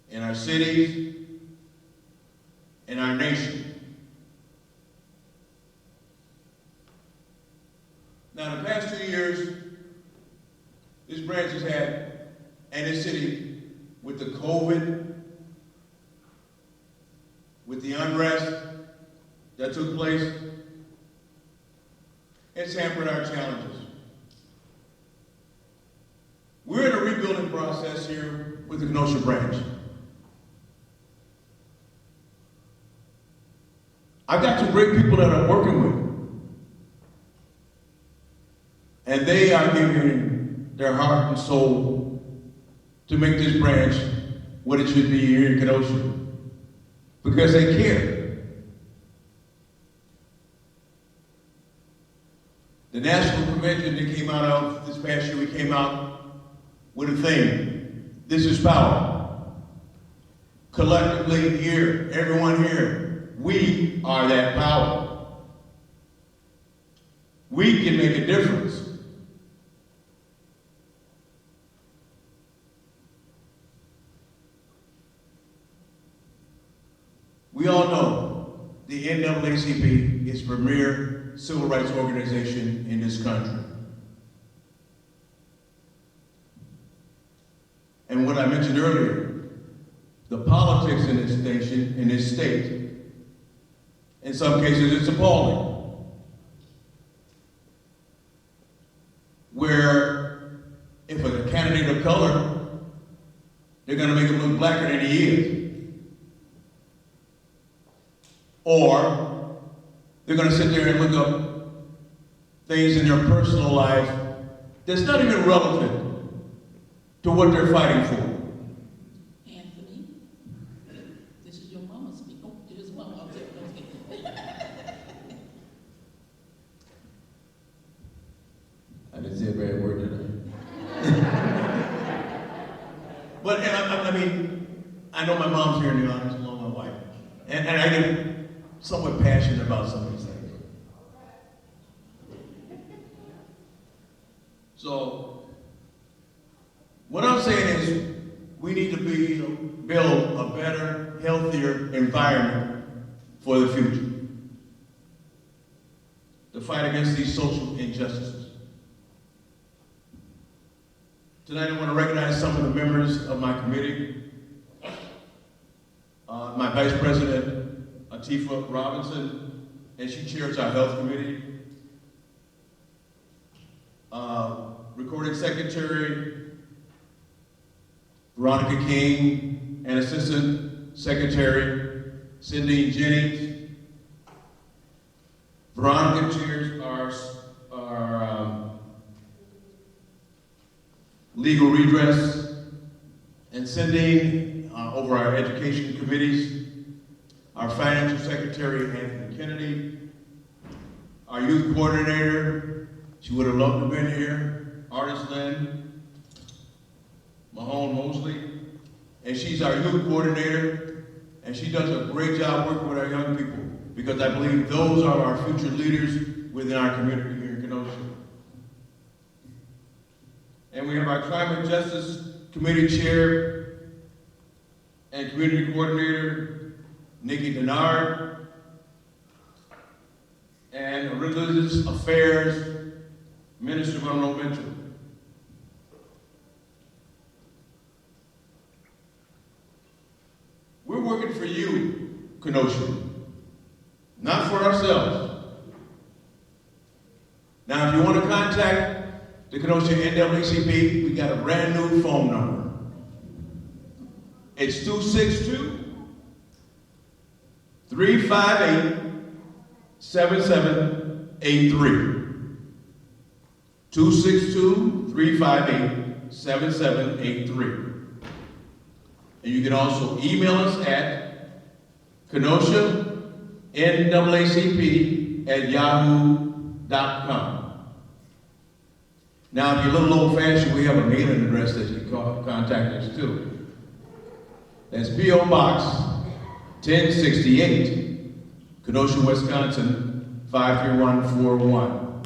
in our cities, in our nation. Now, the past 2 years, this branch has had, and this city, with the COVID, with the unrest that took place, it's hampered our challenges. We're in a rebuilding process here with the Kenosha branch. I've got some great people that I'm working with. And they are giving their heart and soul to make this branch what it should be here in Kenosha. Because they care. The national convention that came out of this past year, we came out with a theme. This is power. Collectively here, everyone here, we are that power. We can make a difference. We all know the NAACP is the premier civil rights organization in this country. And what I mentioned earlier, the politics in this nation, in this state, in some cases it's appalling. Where if a candidate of color, they're going to make him look blacker than he is. Or they're going to sit there and look up things in their personal life that's not even relevant to what they're fighting for. Anthony, this is your mama speaking. Oh, there's mama out there. I didn't say a bad word, did I? But I mean, I know my mom's here in the audience along with my wife. And I get somewhat passionate about some of these things. So, what I'm saying is, we need to build a better, healthier environment for the future. To fight against these social injustices. Tonight I want to recognize some of the members of my committee. My Vice President, Atifa Robinson, and she chairs our Health Committee. Recording Secretary, Veronica King, and Assistant Secretary, Cindy Jennings. Veronica chairs our legal redress, and Cindy over our education committees. Our Financial Secretary, Anthony Kennedy, our Youth Coordinator, she would have loved to have been here, Artist Lynn, Mahone Mosley, and she's our Youth Coordinator, and she does a great job working with our young people, because I believe those are our future leaders within our community here in Kenosha. And we have our Climate Justice Committee Chair and Community Coordinator, Nikki Denard, and Religious Affairs Minister Monroe Mitchell. We're working for you, Kenosha, not for ourselves. Now, if you want to contact the Kenosha NAACP, we got a brand new phone number. It's 262-358-7783. 262-358-7783. And you can also email us at KenoshaNAACP@yahoo.com. Now, if you're a little old-fashioned, we have a mailing address that you can contact us too. That's P.O. Box 1068, Kenosha, Wisconsin 53141.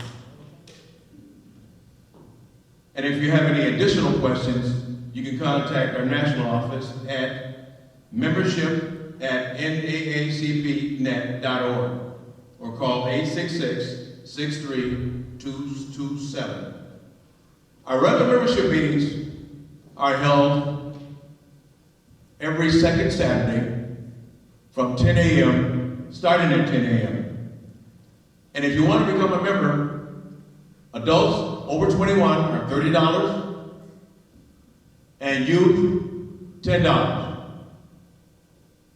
And if you have any additional questions, you can contact our national office at membership@naacpnet.org or call 866-63227. Our regular membership meetings are held every second Saturday from 10 a.m., starting at 10 a.m. And if you want to become a member, adults over 21 are $30, and youth, $10.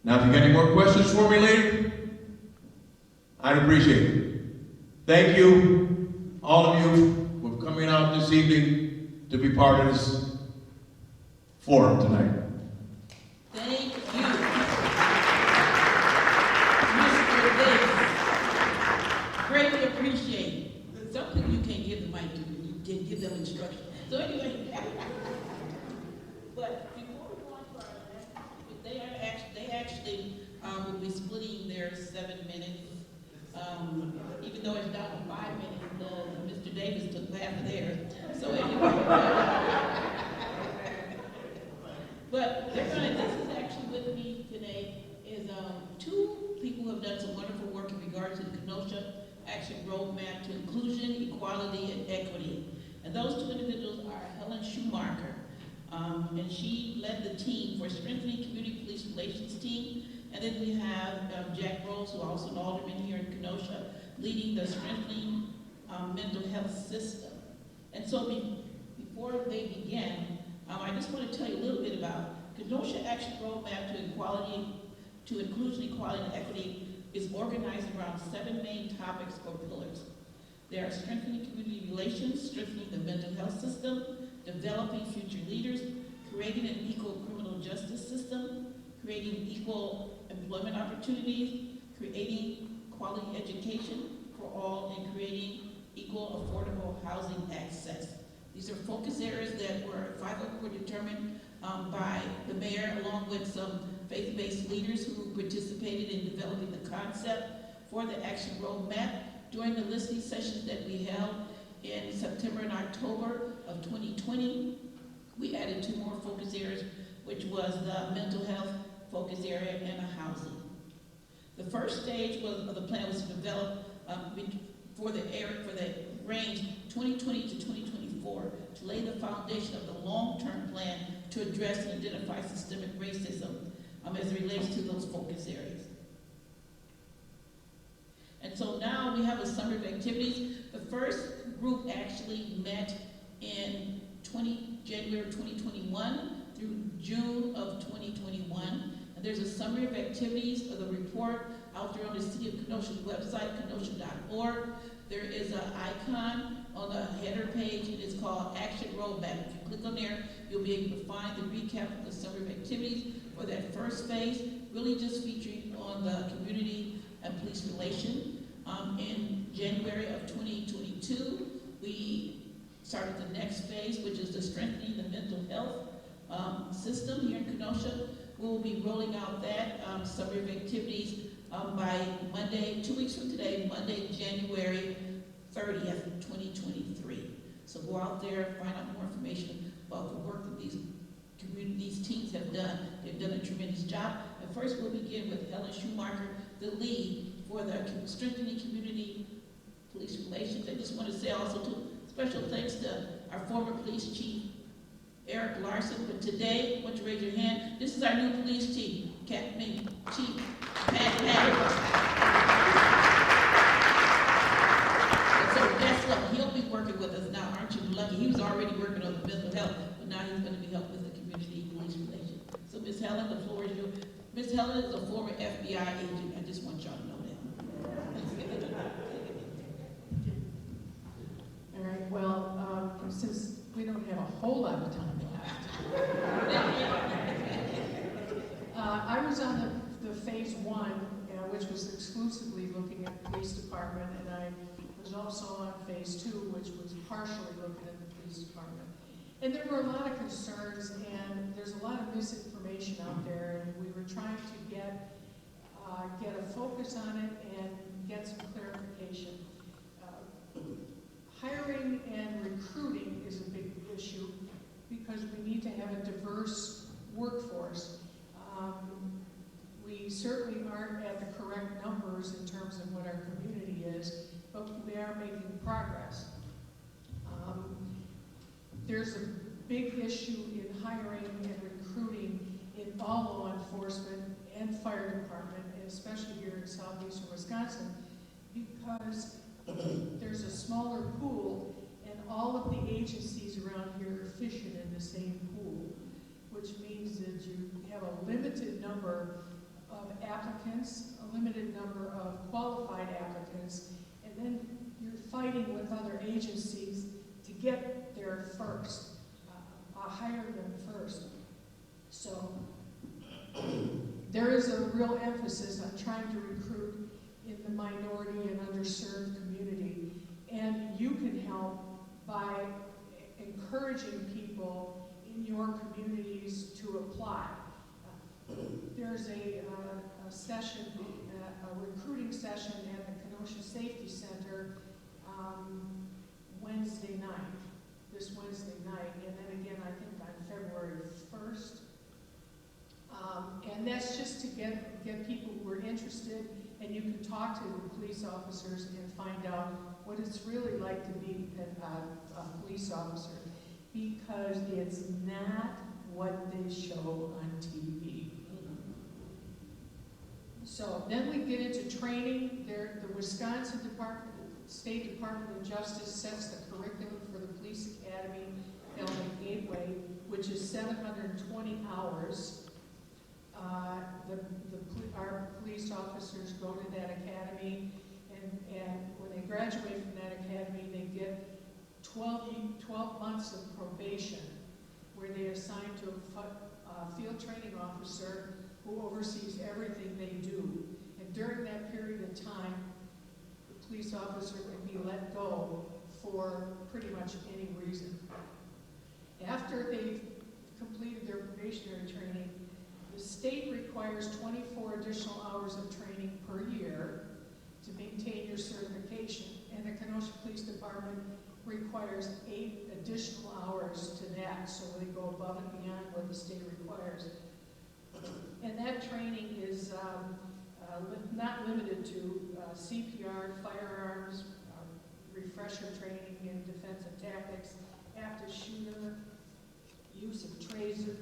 Now, if you got any more questions for me later, I'd appreciate it. Thank you, all of you, for coming out this evening to be part of this forum tonight. Thank you, Mr. Davis. Greatly appreciate it. Some people you can't give the mic to, you can give them instructions. So anyway, but before we go on to our next, they actually will be splitting their 7 minutes. Even though it's down to 5 minutes, Mr. Davis took half of theirs. So anyway. But this is actually with me today, is two people who have done some wonderful work in regards to the Kenosha Action Roadmap to Inclusion, Equality, and Equity. And those two individuals are Helen Schumacher, and she led the team for Strengthening Community Police Relations team. And then we have Jack Rose, who also an alderman here in Kenosha, leading the Strengthening Mental Health System. And so before they begin, I just want to tell you a little bit about Kenosha Action Roadmap to Equality, to Inclusion, Equality, and Equity is organized around 7 main topics or pillars. They are strengthening community relations, strengthening the mental health system, developing future leaders, creating an equal criminal justice system, creating equal employment opportunities, creating quality education for all, and creating equal affordable housing access. These are focus areas that were determined by the mayor, along with some faith-based leaders who participated in developing the concept for the Action Roadmap. During the listening sessions that we held in September and October of 2020, we added 2 more focus areas, which was the mental health focus area and housing. The first stage of the plan was to develop for the range 2020 to 2024 to lay the foundation of the long-term plan to address and identify systemic racism as it relates to those focus areas. And so now we have a summary of activities. The first group actually met in January 2021 through June of 2021. And there's a summary of activities of the report out there on the City of Kenosha's website, kenosha.org. There is an icon on the header page, and it's called Action Roadmap. If you click on there, you'll be able to find the recap of the summary of activities for that first phase, really just featuring on the community and police relation. In January of 2022, we started the next phase, which is the strengthening the mental health system here in Kenosha. We will be rolling out that summary of activities by Monday, 2 weeks from today, Monday, January 30th, 2023. So go out there, find out more information about the work that these teams have done. They've done a tremendous job. And first we'll begin with Helen Schumacher, the lead for the Strengthening Community Police Relations. I just want to say also special thanks to our former police chief, Eric Larson. But today, I want you to raise your hand. This is our new police chief, Chief Pat Patterson. So guess what? He'll be working with us now. Aren't you lucky? He was already working on the mental health, but now he's going to be helping with the community police relations. So Ms. Helen, the floor is yours. Ms. Helen is a former FBI agent. I just want y'all to know that. All right, well, since we don't have a whole lot of time left, I was on the phase one, which was exclusively looking at the police department, and I was also on phase two, which was partially looking at the police department. And there were a lot of concerns, and there's a lot of misinformation out there, and we were trying to get a focus on it and get some clarification. Hiring and recruiting is a big issue because we need to have a diverse workforce. We certainly aren't at the correct numbers in terms of what our community is, but we are making progress. There's a big issue in hiring and recruiting in all law enforcement and fire department, and especially here in southeastern Wisconsin, because there's a smaller pool and all of the agencies around here are fishing in the same pool, which means that you have a limited number of applicants, a limited number of qualified applicants, and then you're fighting with other agencies to get there first, hire them first. So there is a real emphasis on trying to recruit in the minority and underserved community, and you can help by encouraging people in your communities to apply. There's a session, a recruiting session at the Kenosha Safety Center this Wednesday night, and then again I think on February 1st. And that's just to get people who are interested, and you can talk to the police officers and find out what it's really like to be a police officer, because it's not what they show on TV. So then we get into training. The Wisconsin State Department of Justice sets the curriculum for the Police Academy Element Gateway, which is 720 hours. Our police officers go to that academy, and when they graduate from that academy, they get 12 months of probation, where they are assigned to a field training officer who oversees everything they do. And during that period of time, the police officer can be let go for pretty much any reason. After they've completed their probationary training, the state requires 24 additional hours of training per year to maintain your certification, and the Kenosha Police Department requires 8 additional hours to that, so they go above and beyond what the state requires. And that training is not limited to CPR, firearms, refresher training in defensive tactics, active shooter, use of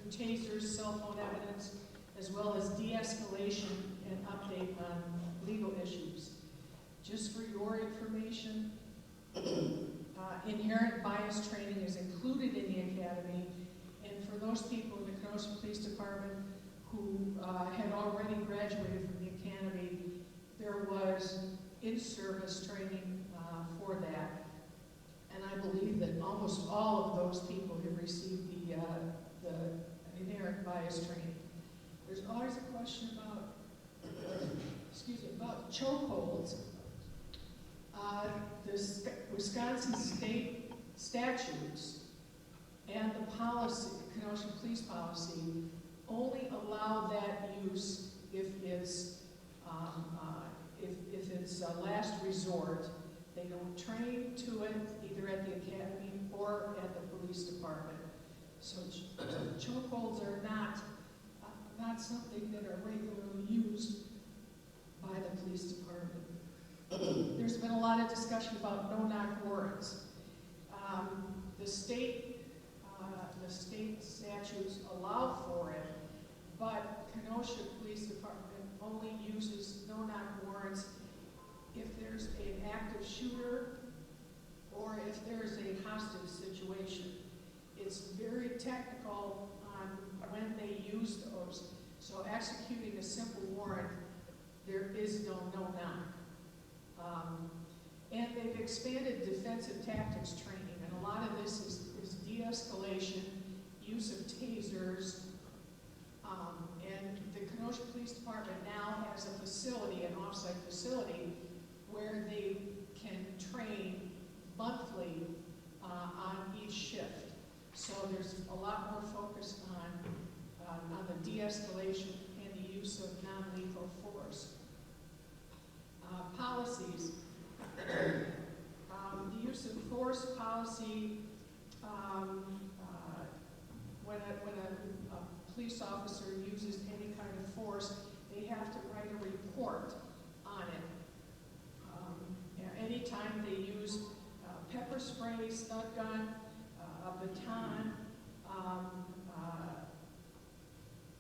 tasers, cell phone evidence, as well as de-escalation and update on legal issues. Just for your information, inherent bias training is included in the academy, and for those people in the Kenosha Police Department who had already graduated from the academy, there was in-service training for that. And I believe that almost all of those people have received the inherent bias training. There's always a question about chokeholds. The Wisconsin state statutes and the policy, the Kenosha police policy, only allow that use if it's a last resort They don't train to it either at the academy or at the police department. So chokeholds are not something that are regularly used by the police department. There's been a lot of discussion about no-knock warrants. The state statutes allow for it, but Kenosha Police Department only uses no-knock warrants if there's an active shooter or if there's a hostage situation. It's very technical on when they use those. So executing a simple warrant, there is no no-knock. And they've expanded defensive tactics training, and a lot of this is de-escalation, use of tasers, and the Kenosha Police Department now has a facility, an off-site facility, where they can train monthly on each shift. So there's a lot more focus on the de-escalation and the use of non-lethal force. Policies. The use of force policy, when a police officer uses any kind of force, they have to write a report on it. Anytime they use pepper spray, stun gun, a baton,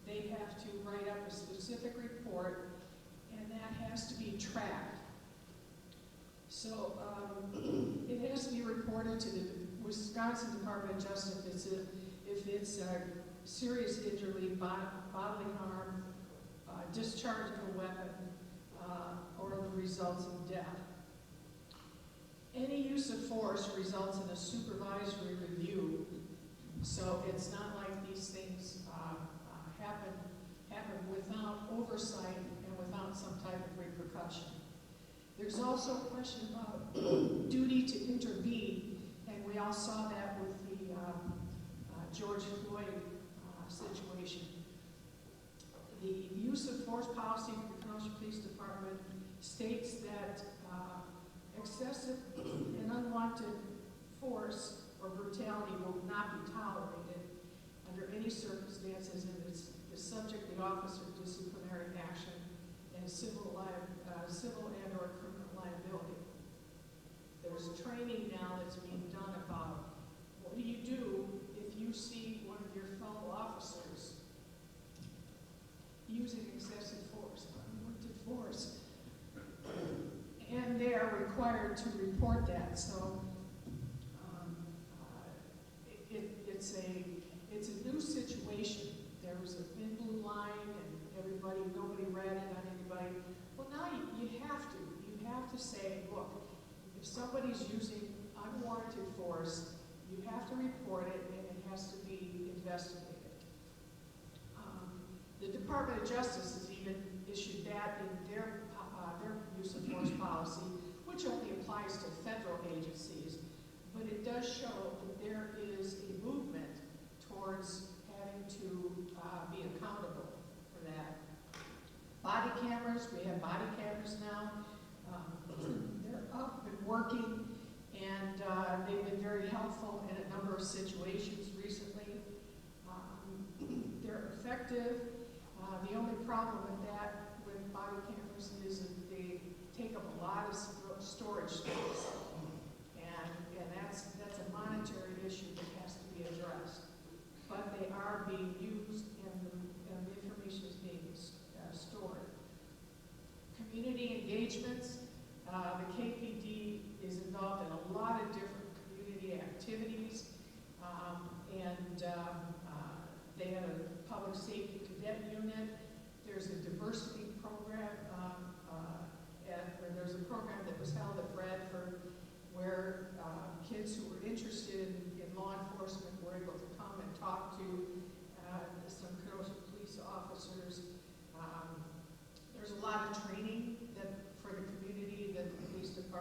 they have to write up a specific report, and that has to be tracked. So it has to be reported to the Wisconsin Department of Justice if it's a serious injury, bodily harm, discharge of a weapon, or the results in death. Any use of force results in a supervisory review, so it's not like these things happen without oversight and without some type of repercussion. There's also a question about duty to intervene, and we all saw that with the George Floyd situation. The use of force policy for the Kenosha Police Department states that excessive and unwanted force or brutality will not be tolerated under any circumstances, and it's subject the officer to disciplinary action and civil and or criminal liability. There's training now that's being done about what do you do if you see one of your fellow officers using excessive force, unwanted force, and they are required to report that. So it's a new situation. There was a thin blue line, and nobody read it on anybody. Well, now you have to. You have to say, look, if somebody's using unwarranted force, you have to report it, and it has to be investigated. The Department of Justice has even issued that in their use of force policy, which only applies to federal agencies, but it does show that there is a movement towards having to be accountable for that. Body cameras, we have body cameras now. They're up and working, and they've been very helpful in a number of situations recently. They're effective. The only problem with body cameras is that they take up a lot of storage space, and that's a monetary issue that has to be addressed. But they are being used, and the information is being stored. Community engagements. The KPD is involved in a lot of different community activities, and they have a public safety cadet unit. There's a diversity program, there's a program that was held at Bradford where kids who were interested in law enforcement were able to come and talk to some Kenosha police officers. There's a lot of training for the community that the police department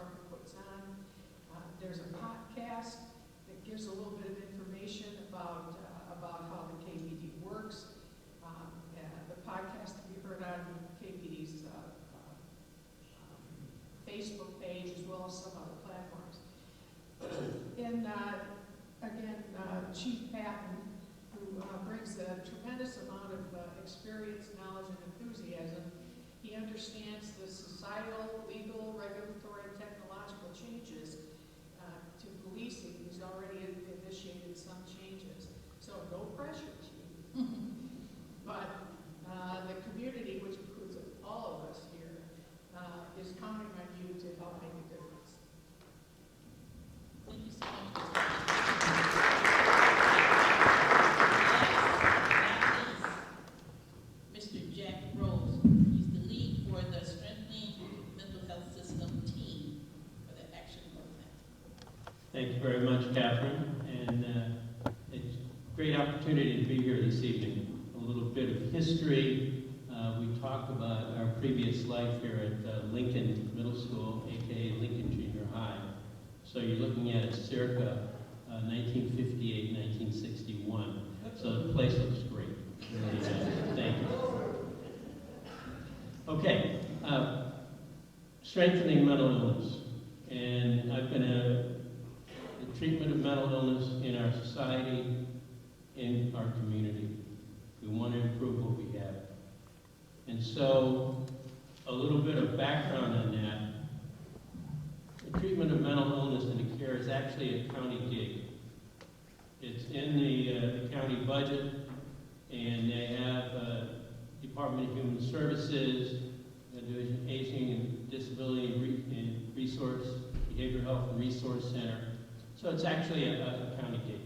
experience, knowledge, and enthusiasm. He understands the societal, legal, regulatory, and technological changes to policing. He's already initiated some changes. So no pressure, Chief. But the community, which includes all of us here, is counting on you to help make a difference. Thank you so much. Mr. Jack Rose. He's the lead for the Strengthening Mental Health System team for the Action Program. Thank you very much, Catherine. And it's a great opportunity to be here this evening. A little bit of history. We talked about our previous life here at Lincoln Middle School, aka Lincoln Junior High. So you're looking at circa 1958, 1961. So the place looks great. Really does. Thank you. Okay, strengthening mental illness. And I've been the treatment of mental illness in our society, in our community. We want to improve what we have. And so, a little bit of background on that. The treatment of mental illness and the care is actually a county gig. It's in the county budget, and they have Department of Human Services, Division of Aging and Disability and Resource, Behavioral Health and Resource Center. So it's actually a county gig.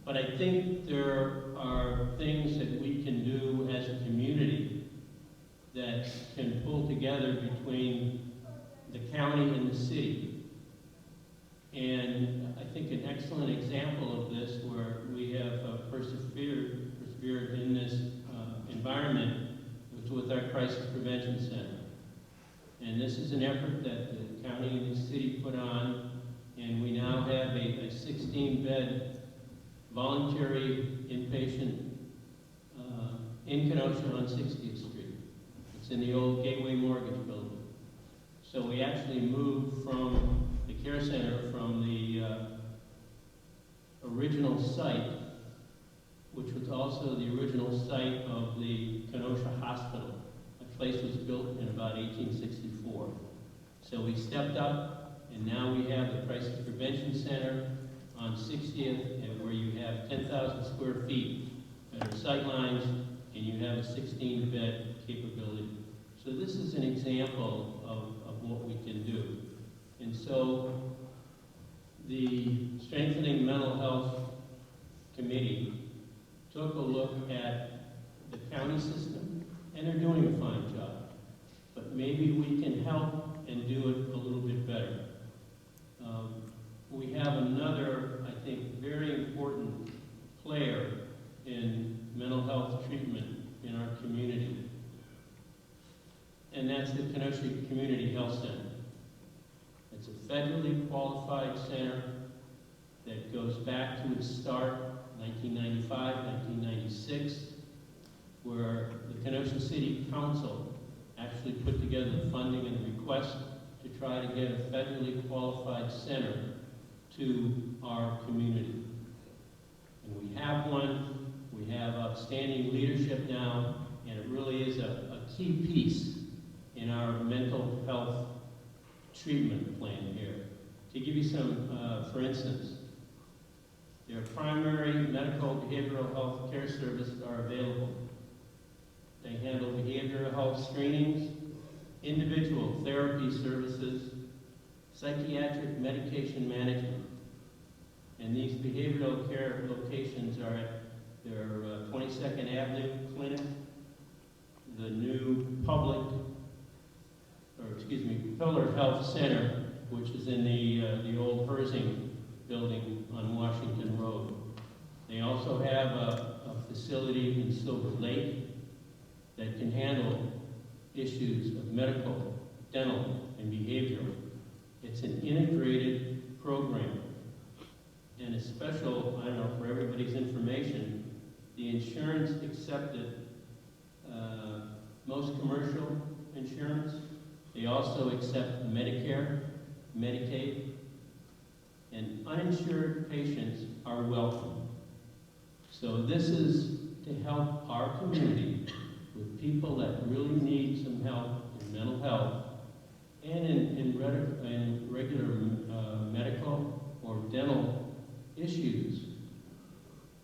But I think there are things that we can do as a community that can pull together between the county and the city. And I think an excellent example of this, where we have persevered in this environment, was with our Crisis Prevention Center. And this is an effort that the county and the city put on, and we now have a 16-bed voluntary inpatient in Kenosha on 60th Street. It's in the old Gateway Mortgage building. So we actually moved from the care center from the original site, which was also the original site of the Kenosha Hospital. The place was built in about 1864. So we stepped up, and now we have the Crisis Prevention Center on 60th, and where you have 10,000 square feet that are sightlines, and you have a 16-bed capability. So this is an example of what we can do. And so the Strengthening Mental Health Committee took a look at the county system, and they're doing a fine job. But maybe we can help and do it a little bit better. We have another, I think, very important player in mental health treatment in our community, and that's the Kenosha Community Health Center. It's a federally qualified center that goes back to its start, 1995, 1996, where the Kenosha City Council actually put together the funding and the request to try to get a federally qualified center to our community. And we have one. We have outstanding leadership now, and it really is a key piece in our mental health treatment plan here. To give you some, for instance, their primary medical behavioral health care services are available. They handle behavioral health screenings, individual therapy services, psychiatric medication management. And these behavioral care locations are at their 22nd Avenue Clinic, the new Pillar Health Center, which is in the old Herzing building on Washington Road. They also have a facility in Silver Lake that can handle issues of medical, dental, and behavioral. It's an integrated program. And a special, I don't know, for everybody's information, the insurance accepted most commercial insurance. They also accept Medicare, Medicaid, and uninsured patients are welcome. So this is to help our community with people that really need some help in mental health and in regular medical or dental issues.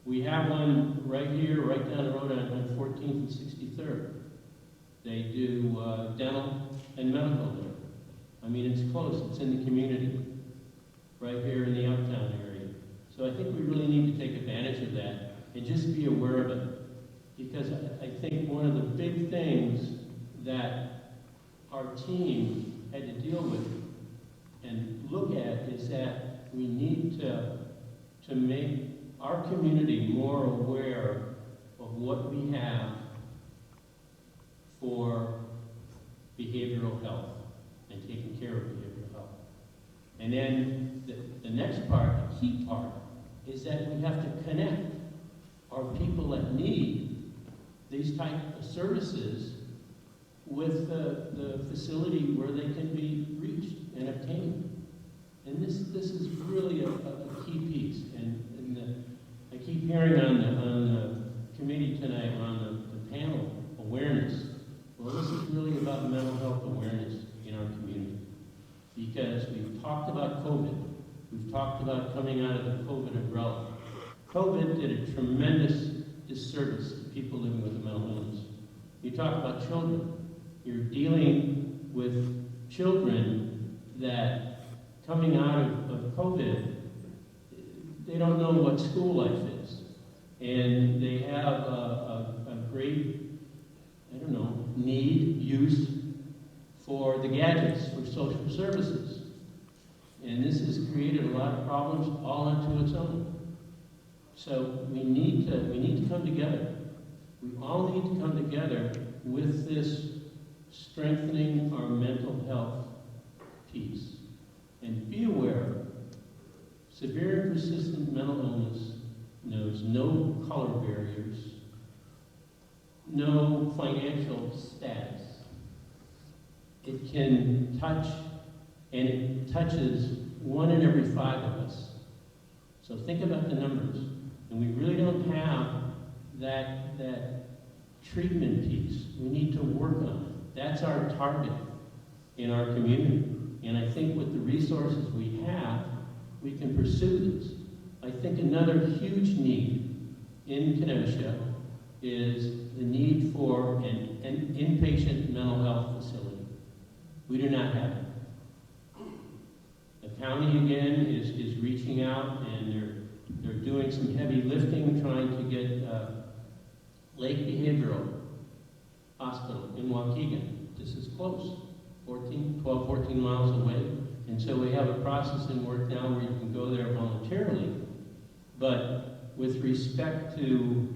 We have one right here, right down the road on 14th and 63rd. They do dental and medical there. I mean, it's close, it's in the community, right here in the uptown area. So I think we really need to take advantage of that and just be aware of it. Because I think one of the big things that our team had to deal with and look at is that we need to make our community more aware of what we have for behavioral health and taking care of behavioral health. And then the next part, the key part, is that we have to connect our people that need these type of services with the facility where they can be reached and obtained. And this is really a key piece. And I keep hearing on the committee tonight on the panel, awareness. Well, this is really about mental health awareness in our community. Because we've talked about COVID. We've talked about coming out of the COVID umbrella. COVID did a tremendous disservice to people living with a mental illness. You talk about children. You're dealing with children that coming out of COVID, they don't know what school life is. And they have a great, use for the gadgets, for social services. And this has created a lot of problems all unto its own. So we need to come together. We all need to come together with this strengthening our mental health piece. And be aware, severe and persistent mental illness knows no color barriers, no financial status. It can touch, and it touches 1 in every 5 of us. So think about the numbers. And we really don't have that treatment piece. We need to work on it. That's our target in our community. And I think with the resources we have, we can pursue this. I think another huge need in Kenosha is the need for an inpatient mental health facility. We do not have it. The county, again, is reaching out, and they're doing some heavy lifting, trying to get Lake Behavioral Hospital in Waukegan. This is close, 14 miles away. And so we have a processing work now where you can go there voluntarily. But with respect to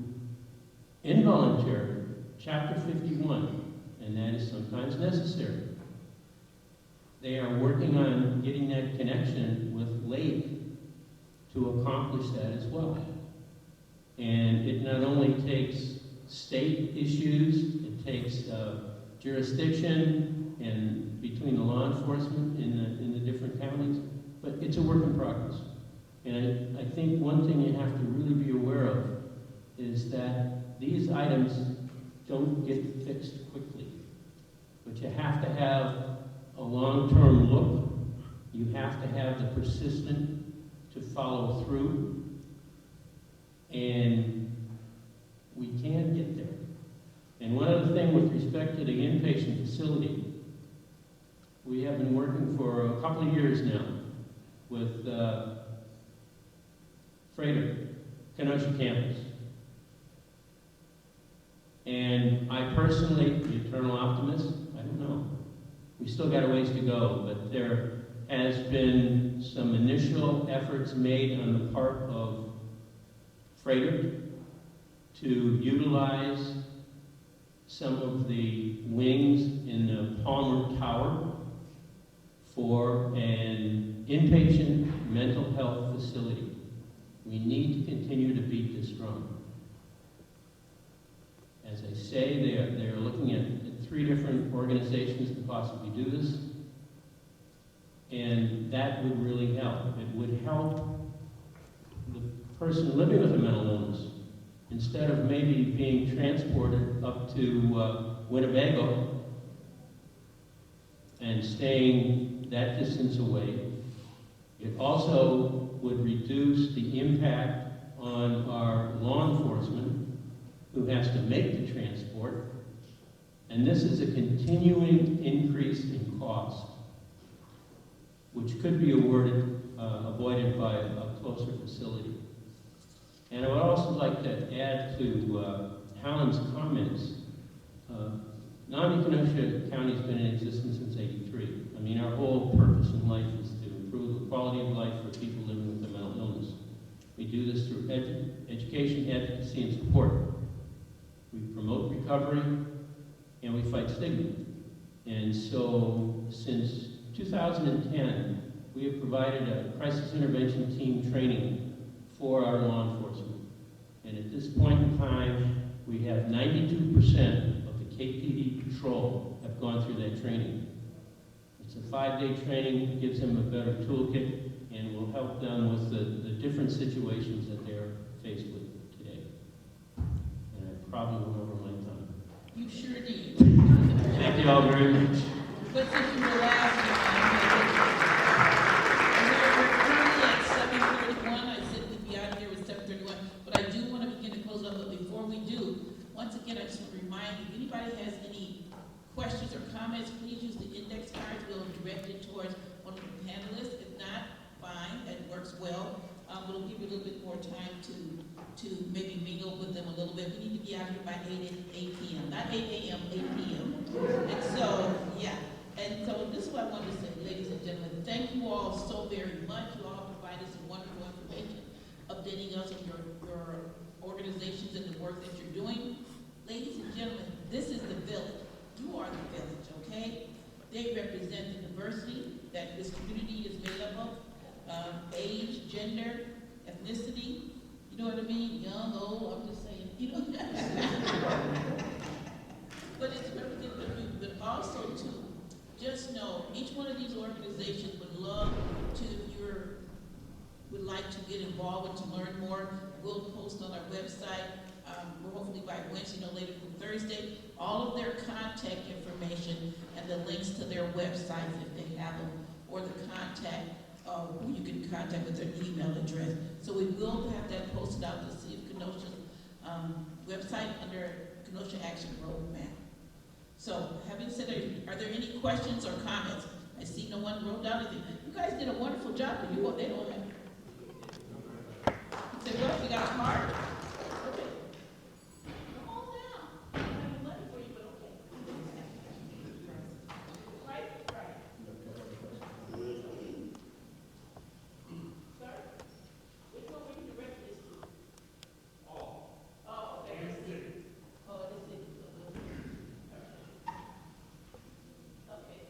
involuntary, Chapter 51, and that is sometimes necessary. They are working on getting that connection with Lake to accomplish that as well. And it not only takes state issues, it takes jurisdiction and between the law enforcement in the different counties, but it's a work in progress. And I think one thing you have to really be aware of is that these items don't get fixed quickly. But you have to have a long-term look. You have to have the persistence to follow through. And we can get there. And one other thing with respect to the inpatient facility, we have been working for a couple of years now with Freighter, Kenosha campus. And I personally, the eternal optimist, I don't know. We still got a ways to go, but there has been some initial efforts made on the part of Freighter to utilize some of the wings in the Palmer Tower for an inpatient mental health facility. We need to continue to beat this drum. As I say, they are looking at 3 different organizations to possibly do this. And that would really help. It would help the person living with a mental illness instead of maybe being transported up to Winnebago and staying that distance away, it also would reduce the impact on our law enforcement who has to make the transport. And this is a continuing increase in cost, which could be avoided by a closer facility. And I would also like to add to Helen's comments. Kenosha County has been in existence since '83. I mean, our whole purpose in life is to improve the quality of life for people living with a mental illness. We do this through education, advocacy, and support. We promote recovery, and we fight stigma. And so, since 2010, we have provided a crisis intervention team training for our law enforcement. And at this point in time, we have 92% of the KPD patrol have gone through that training. It's a 5-day training, gives them a better toolkit, and will help them with the different situations that they're faced with today. And I probably went over my time. You sure did. Thank you all very much. But since you were last, we're currently at 7:31. I said we'd be out of here with 7:31, but I do want to begin to close up. But before we do, once again, I just want to remind you, if anybody has any questions or comments, please use the index cards. We'll direct it towards one of the panelists. If not, fine, that works well. We'll give you a little bit more time to maybe mingle with them a little bit. We need to be out here by 8 p.m. Not 8 a.m., 8 p.m. And so, yeah. And so this is what I wanted to say, ladies and gentlemen. Thank you all so very much. You all provided some wonderful information, updating us on your organizations and the work that you're doing. Ladies and gentlemen, this is the village. You are the village, okay? They represent the diversity that this community is made up of. Age, gender, ethnicity, you know what I mean? Young, old, I'm just saying, you know. But it's representative, but also too, just know, each one of these organizations would love to, if you would like to get involved and to learn more, we'll post on our website, hopefully by Wednesday, no later than Thursday, all of their contact information and the links to their websites if they have them, or the contact who you can contact with their email address. So we will have that posted out to the City of Kenosha's website under Kenosha Action Roadmap. So, having said that, are there any questions or comments? I see no one wrote down anything. You guys did a wonderful job, but they don't have. You said, well, we got hard. Okay. Come on down. I don't have money for you, but okay. Right? Right. Sir? Which one were you directed this to? Oh, okay. Oh, it is city. Okay.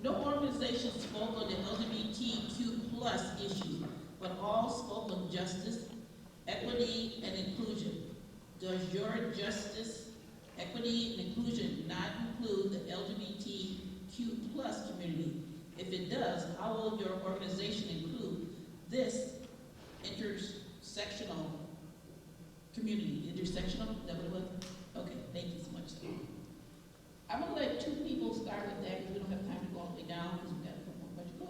No organization spoke on the LGBTQ plus issue, but all spoke on justice, equity, and inclusion. Does your justice, equity, and inclusion not include the LGBTQ plus community? If it does, how will your organization include this intersectional community? Intersectional? Is that what it was? Okay, thank you so much. I'm going to let two people start with that because we don't have time to go all the way down because we've got a couple more questions. Go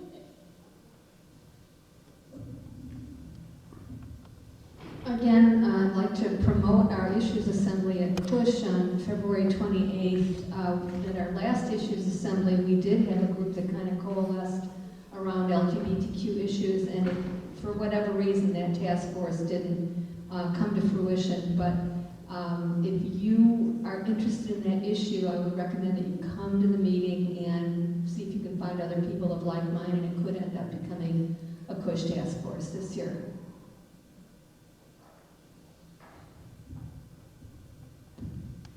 ahead. Again, I'd like to promote our Issues Assembly at Cush on February 28th. At our last Issues Assembly, we did have a group that kind of coalesced around LGBTQ issues, and for whatever reason, that task force didn't come to fruition. But if you are interested in that issue, I would recommend that you come to the meeting and see if you can find other people of like mind, and it could end up becoming a Cush task force this year.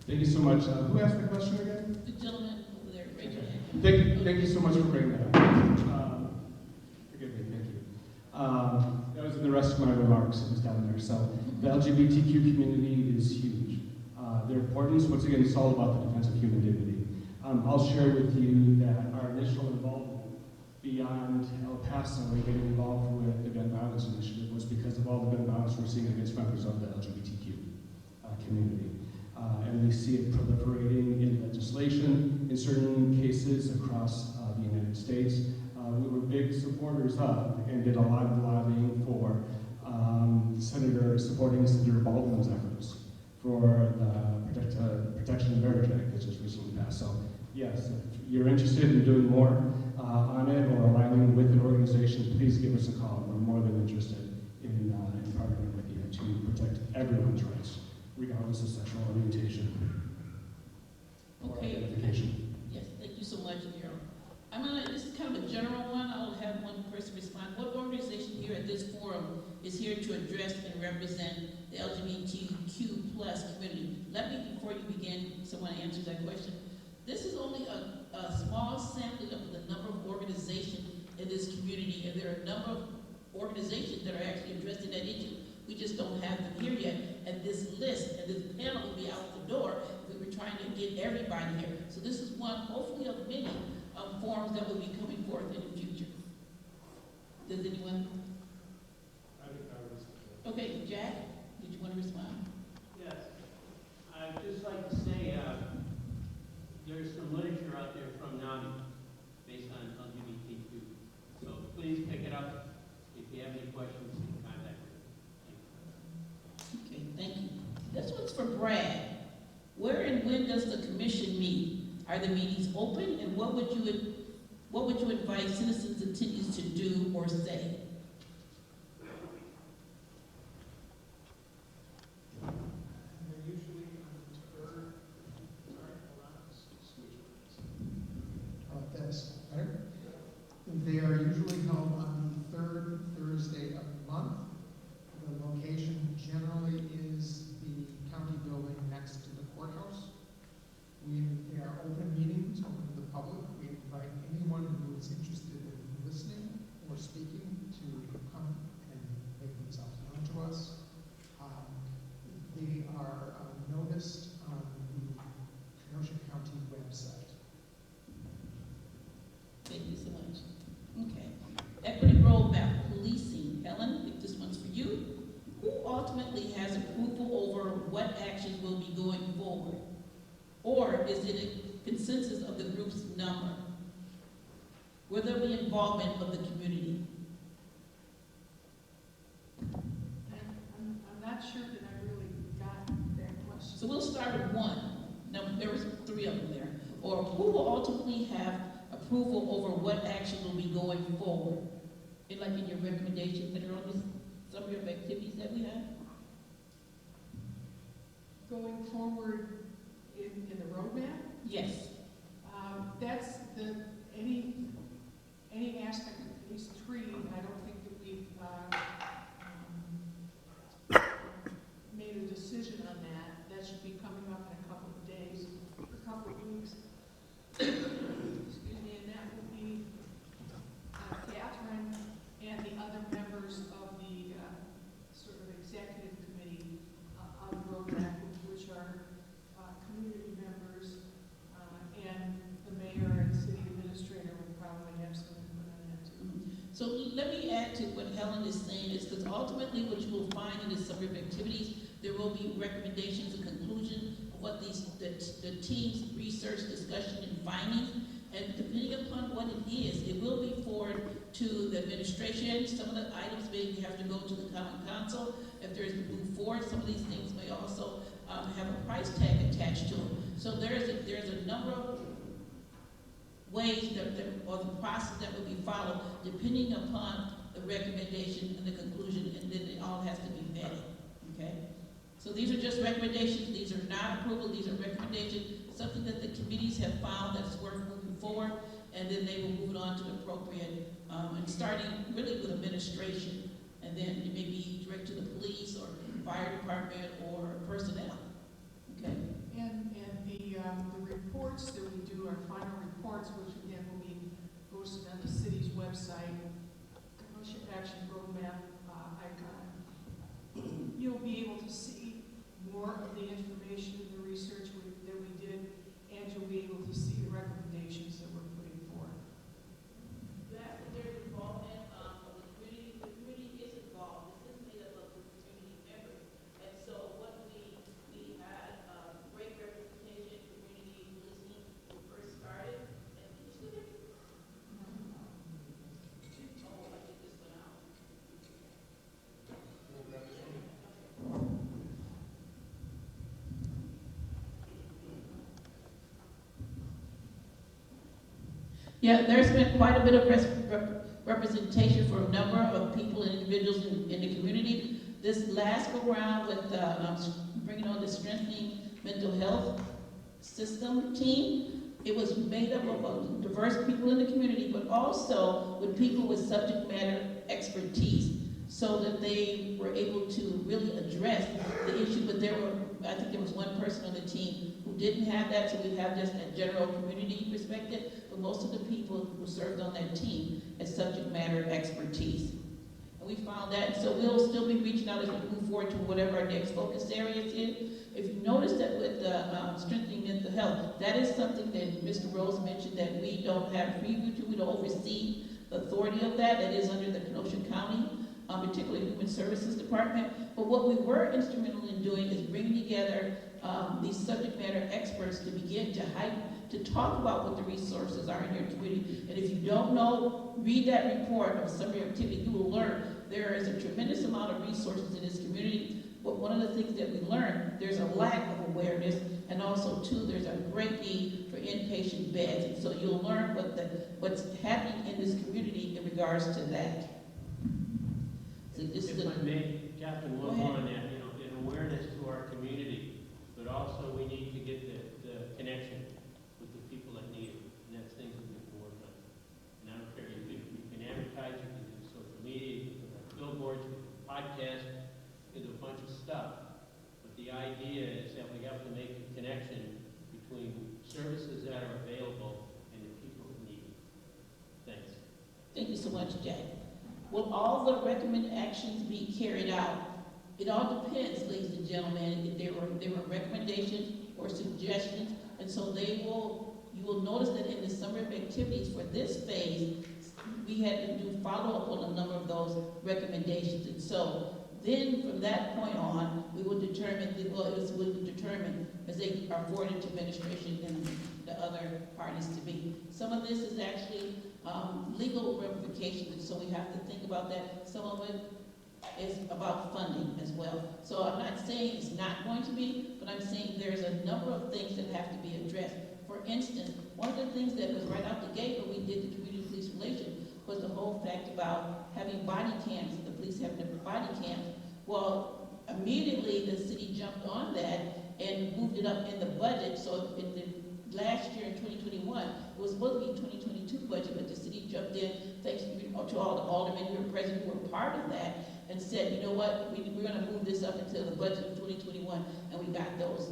Thank you so much. Who asked the question again? The gentleman over there, raise your hand. Thank you so much for bringing that up. Forgive me, thank you. That was in the rest of my remarks. It was down there. So the LGBTQ community is huge. Their importance, once again, it's all about the defense of human dignity. I'll share with you that our initial involvement beyond El Paso and getting involved with the gun violence initiative was because of all the gun violence we're seeing against members of the LGBTQ community. And we see it proliferating in legislation in certain cases across the United States. We were big supporters of and did a lot of lobbying for supporting Senator Baldwin's efforts for the Protection of Marriage Act that just recently passed. So yes, if you're interested in doing more on it or aligning with an organization, please give us a call. We're more than interested in partnering with you to protect everyone's rights, regardless of sexual orientation or identification. Yes, thank you so much, Carol. This is kind of a general one. I'll have one person respond. What organization here at this forum is here to address and represent the LGBTQ plus community? Let me, before you begin, someone answers that question. This is only a small sampling of the number of organizations in this community, and there are a number of organizations that are actually addressing that issue. We just don't have them here yet. And this list and this panel will be out the door if we were trying to get everybody here. So this is one, hopefully, of many forums that will be coming forth in the future. Does anyone? I think I was. Okay, Jack, did you want to respond? Yes. I'd just like to say there's some literature out there from NAMI based on LGBTQ. So please pick it up. If you have any questions, you can contact me. Okay, thank you. This one's for Brad. Where and when does the commission meet? Are the meetings open, and what would you advise citizens attendees to do or say? They're usually on the third, sorry, hold on, switch words. That's better. They are usually held on the third Thursday of the month. The location generally is the county building next to the courthouse. They are open meetings, open to the public. We invite anyone who is interested in listening or speaking to come and make themselves known to us. They are noticed on the Kenosha County website. Thank you so much. Okay. Equity Roadmap, policing. Helen, I think this one's for you. Who ultimately has approval over what actions will be going forward? Or is it a consensus of the group's number? Will there be involvement of the community? I'm not sure that I really got that question. So we'll start with one. Now, there was 3 of them there. Or who will ultimately have approval over what action will be going forward? Like in your recommendations that are on this summary of activities that we have? Going forward in the roadmap, Yes. that's any aspect of these 3. I don't think that we've made a decision on that. That should be coming up in a couple of days, a couple of weeks. Excuse me, and that would be Catherine and the other members of the sort of executive committee on the roadmap, which are community members, and the mayor and city administrator would probably have some input on that too. So let me add to what Helen is saying, is because ultimately what you will find in this summary of activities, there will be recommendations and conclusion of what the team's research, discussion, and findings. And depending upon what it is, it will be forwarded to the administration. Some of the items may have to go to the common council. If there is a move forward, some of these things may also have a price tag attached to them. So there's a number of ways or the process that will be followed depending upon the recommendation and the conclusion, and then it all has to be vetted. Okay? So these are just recommendations. These are not approval. These are recommendations. Something that the committees have found that's worth moving forward, and then they will move it on to the appropriate, and starting really with administration, and then it may be direct to the police or fire department or personnel. Okay. And the reports that we do, our final reports, which again will be posted on the city's website, Kenosha Action Roadmap icon. You'll be able to see more of the information, the research that we did, and you'll be able to see the recommendations that we're putting forth. That Yeah, there's been quite a bit of representation for a number of people and individuals in the community. This last go round with bringing on the strengthening mental health system team, it was made up of diverse people in the community, but also with people with subject matter expertise, so that they were able to really address the issue. But I think there was one person on the team who didn't have that, so we have just a general community perspective, but most of the people who served on that team had subject matter expertise. And we found that, so we'll still be reaching out as we move forward to whatever our next focus areas is. If you notice that with the strengthening mental health, that is something that Mr. Rose mentioned that we don't have preview to, we don't oversee the authority of that. That is under the Kenosha County, particularly Human Services Department. But what we were instrumental in doing is bringing together these subject matter experts to begin to talk about what the resources are in your community. And if you don't know, read that report of summary activity. You will learn there is a tremendous amount of resources in this community. But one of the things that we learned, there's a lack of awareness, and also too, there's a great need for inpatient beds. And so you'll learn what's happening in this community in regards to that. So If I may, Captain, one more on that, an awareness to our community, but also we need to get the connection with the people that need it, and that's things that we can work on. And I don't care, you can advertise, you can do social media, you can put billboards, you can do podcasts, you can do a bunch of stuff. But the idea is that we have to make a connection between services that are available and the people who need it. Thanks. Thank you so much, Jack. Will all the recommended actions be carried out? It all depends, ladies and gentlemen. If there were recommendations or suggestions, and so you will notice that in the summary of activities for this phase, we had to do follow-up on a number of those recommendations. And so then from that point on, we will determine, as they are forwarded to administration and the other parties to be. Some of this is actually legal ramifications, and so we have to think about that. Some of it is about funding as well. So I'm not saying it's not going to be, but I'm saying there's a number of things that have to be addressed. For instance, one of the things that was right out the gate when we did the community police relations was the whole fact about having body cams, the police having their body cams. Well, immediately the city jumped on that and moved it up in the budget. So in the last year in 2021, it was supposed to be 2022 budget, but the city jumped in, thanks to all the aldermen who were present, who were part of that, and said, you know what, we're going to move this up into the budget of 2021, and we got those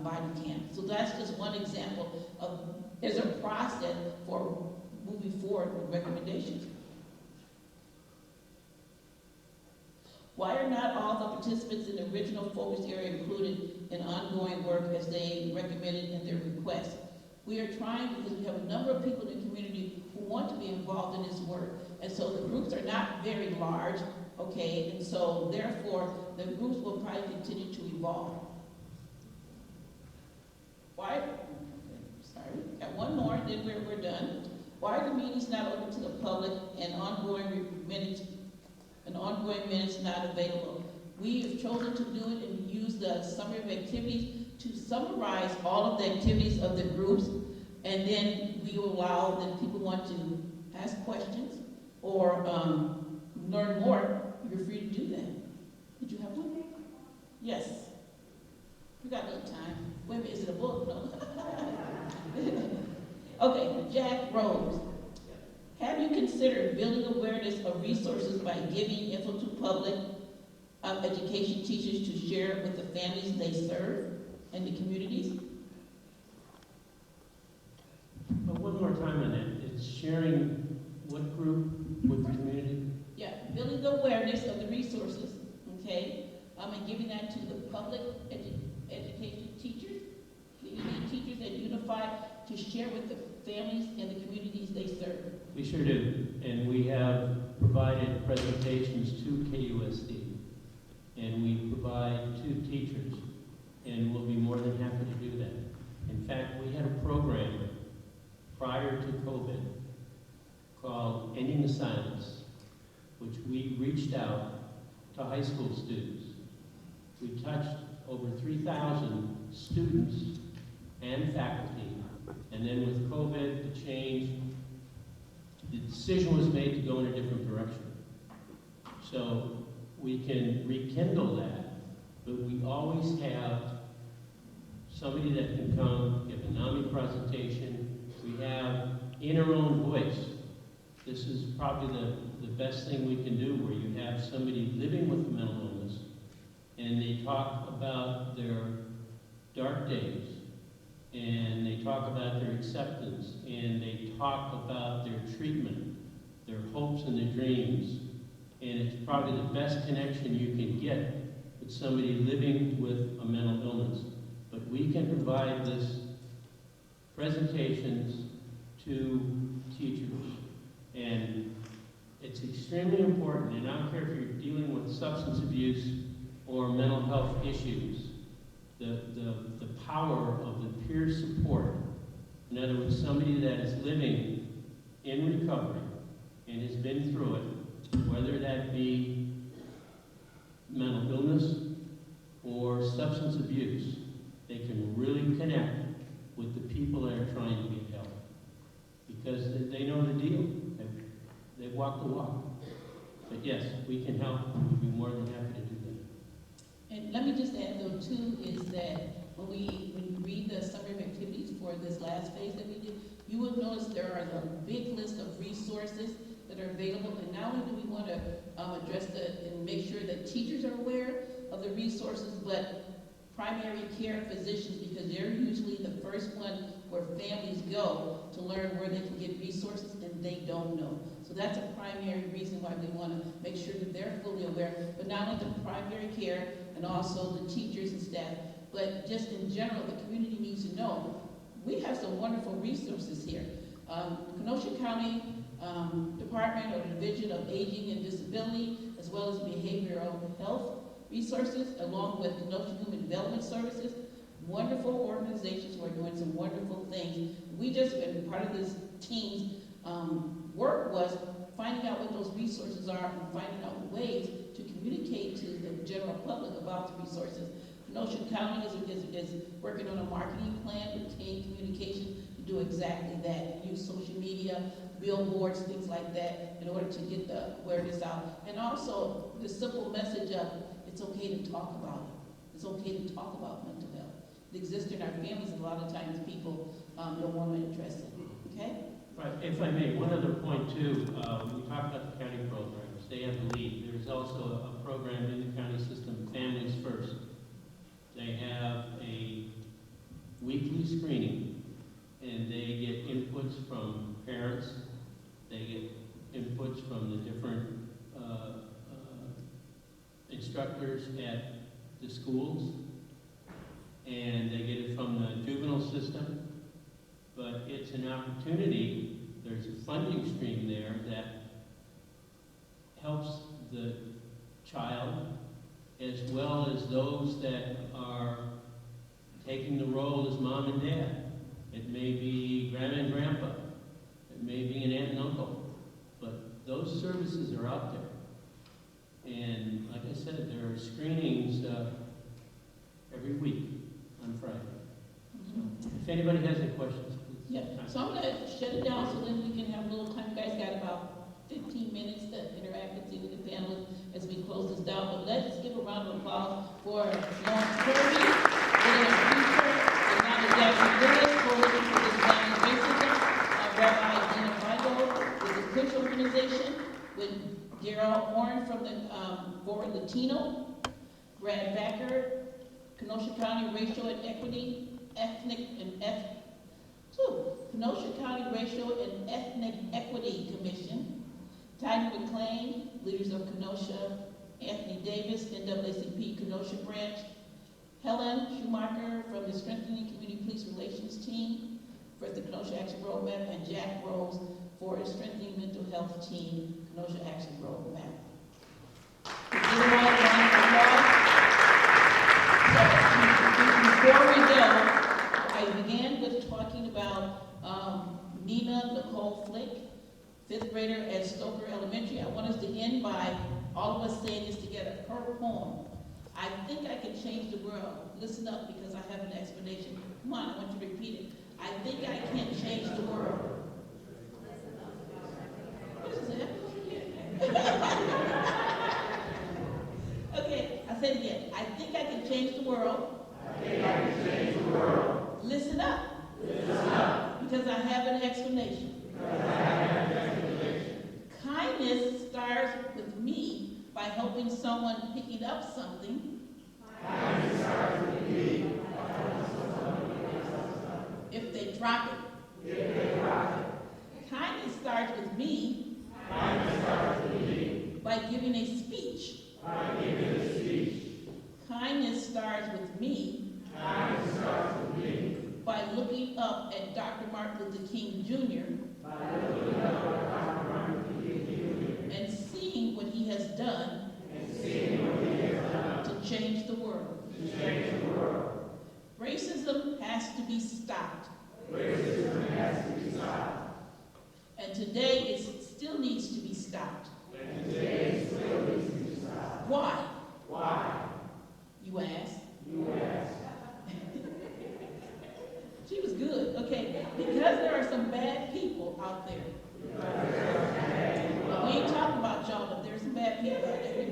body cams. So that's just one example of, there's a process for moving forward with recommendations. Why are not all the participants in the original focus area included in ongoing work as they recommended in their request? We are trying, because we have a number of people in the community who want to be involved in this work, and so the groups are not very large, okay, and so therefore the groups will probably continue to evolve. Why? Sorry, got one more, then we're done. Why are the meetings not open to the public and ongoing minutes not available? We have chosen to do it and use the summary of activities to summarize all of the activities of the groups, and then we will allow that if people want to ask questions or learn more, you're free to do that. Did you have one? Yes. We got a little time. Wait a minute, is it a book? No. Okay, Jack Rose. Have you considered building awareness of resources by giving info to public education teachers to share with the families they serve and the communities? But one more time on that. It's sharing what group with the community? Yeah, building the awareness of the resources, okay? And giving that to the public education teachers. You need teachers that unify to share with the families and the communities they serve. We sure do, and we have provided presentations to KUSD, and we provide to teachers, and we'll be more than happy to do that. In fact, we had a program prior to COVID called Ending the Silence, which we reached out to high school students. We touched over 3,000 students and faculty And then with COVID, the change, the decision was made to go in a different direction. So we can rekindle that, but we always have somebody that can come, give a NAMI presentation. We have in our own voice. This is probably the best thing we can do, where you have somebody living with mental illness and they talk about their dark days, and they talk about their acceptance, and they talk about their treatment, their hopes and their dreams. And it's probably the best connection you can get with somebody living with a mental illness. But we can provide this presentations to teachers. And it's extremely important, and I don't care if you're dealing with substance abuse or mental health issues, the power of the peer support. In other words, somebody that is living in recovery and has been through it, whether that be mental illness or substance abuse, they can really connect with the people that are trying to get help, because they know the deal. They've walked the walk. But yes, we can help. We'd be more than happy to do that. And let me just add though too, is that when you read the summary of activities for this last phase that we did, you will notice there are a big list of resources that are available. And not only do we want to address and make sure that teachers are aware of the resources, but primary care physicians, because they're usually the first one where families go to learn where they can get resources and they don't know. So that's a primary reason why we want to make sure that they're fully aware, but not only the primary care and also the teachers and staff, but just in general, the community needs to know we have some wonderful resources here. Kenosha County Department or Division of Aging and Disability, as well as behavioral health resources, along with Kenosha Human Development Services, wonderful organizations who are doing some wonderful things. We just, and part of this team's work was finding out what those resources are and finding out ways to communicate to the general public about the resources. Kenosha County is working on a marketing plan with team communication to do exactly that. Use social media, billboards, things like that in order to get the awareness out. And also the simple message of it's okay to talk about it. It's okay to talk about mental health. It exists in our families, and a lot of times people don't want to address it. Okay? Right. If I may, one other point too, when you talk about the county programs, they have the lead. There's also a program in the county system, Families First. They have a weekly screening, and they get inputs from parents. They get inputs from the different instructors at the schools, and they get it from the juvenile system. But it's an opportunity, there's a funding stream there that helps the child as well as those that are taking the role as mom and dad. It may be grandma and grandpa, it may be an aunt and uncle, but those services are out there. And like I said, there are screenings every week on Friday. So if anybody has any questions, please. Yeah, so I'm going to shut it down so then we can have a little time. You guys got about 15 minutes to interact with the panelists as we close this down. But let's give a round of applause for Lawrence Kirby, William Future, and Dr. Jackson Lewis, Coalition for Dismantling Racism, Rabbi Dina Bindo with the Push Organization, with Daryl Horn from the Forward Latino, Brad Backer, Kenosha County Racial and Equity, Kenosha County Racial and Ethnic Equity Commission, Tanya McLean, Leaders of Kenosha, Anthony Davis, NAACP Kenosha Branch, Helen Schumacher from the Strengthening Community Police Relations Team for the Kenosha Action Roadmap, and Jack Rose for the Strengthening Mental Health Team, Kenosha Action Roadmap. Before we go, I began with talking about Nina Nicole Flick, 5th grader at Stoker Elementary. I want us to end by all of us saying this together. Her poem, I think I can change the world. Listen up because I have an explanation. Come on, I want you to repeat it. I think I can change the world. What is that? Okay, I said it again. I think I can change the world. Listen up. Because I have an explanation. Kindness starts with me by helping someone picking up something. If they drop it. Kindness starts with me by giving a speech. Kindness starts with me by looking up at Dr. Martin Luther King Jr. And seeing what he has done to change the world. Racism has to be stopped. And today it still needs to be stopped. Why? You ask? She was good. Okay, because there are some bad people out there. We ain't talking about y'all, but there's some bad people out there.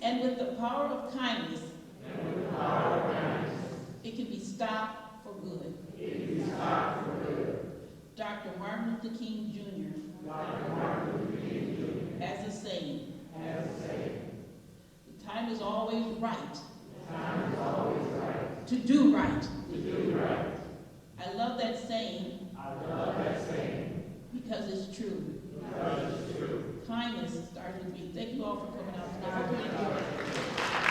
And with the power of kindness, it can be stopped for good. Dr. Martin Luther King Jr. has a saying. The time is always right. To do right. I love that saying. Because it's true. Kindness starts with me. Thank you all for coming out tonight.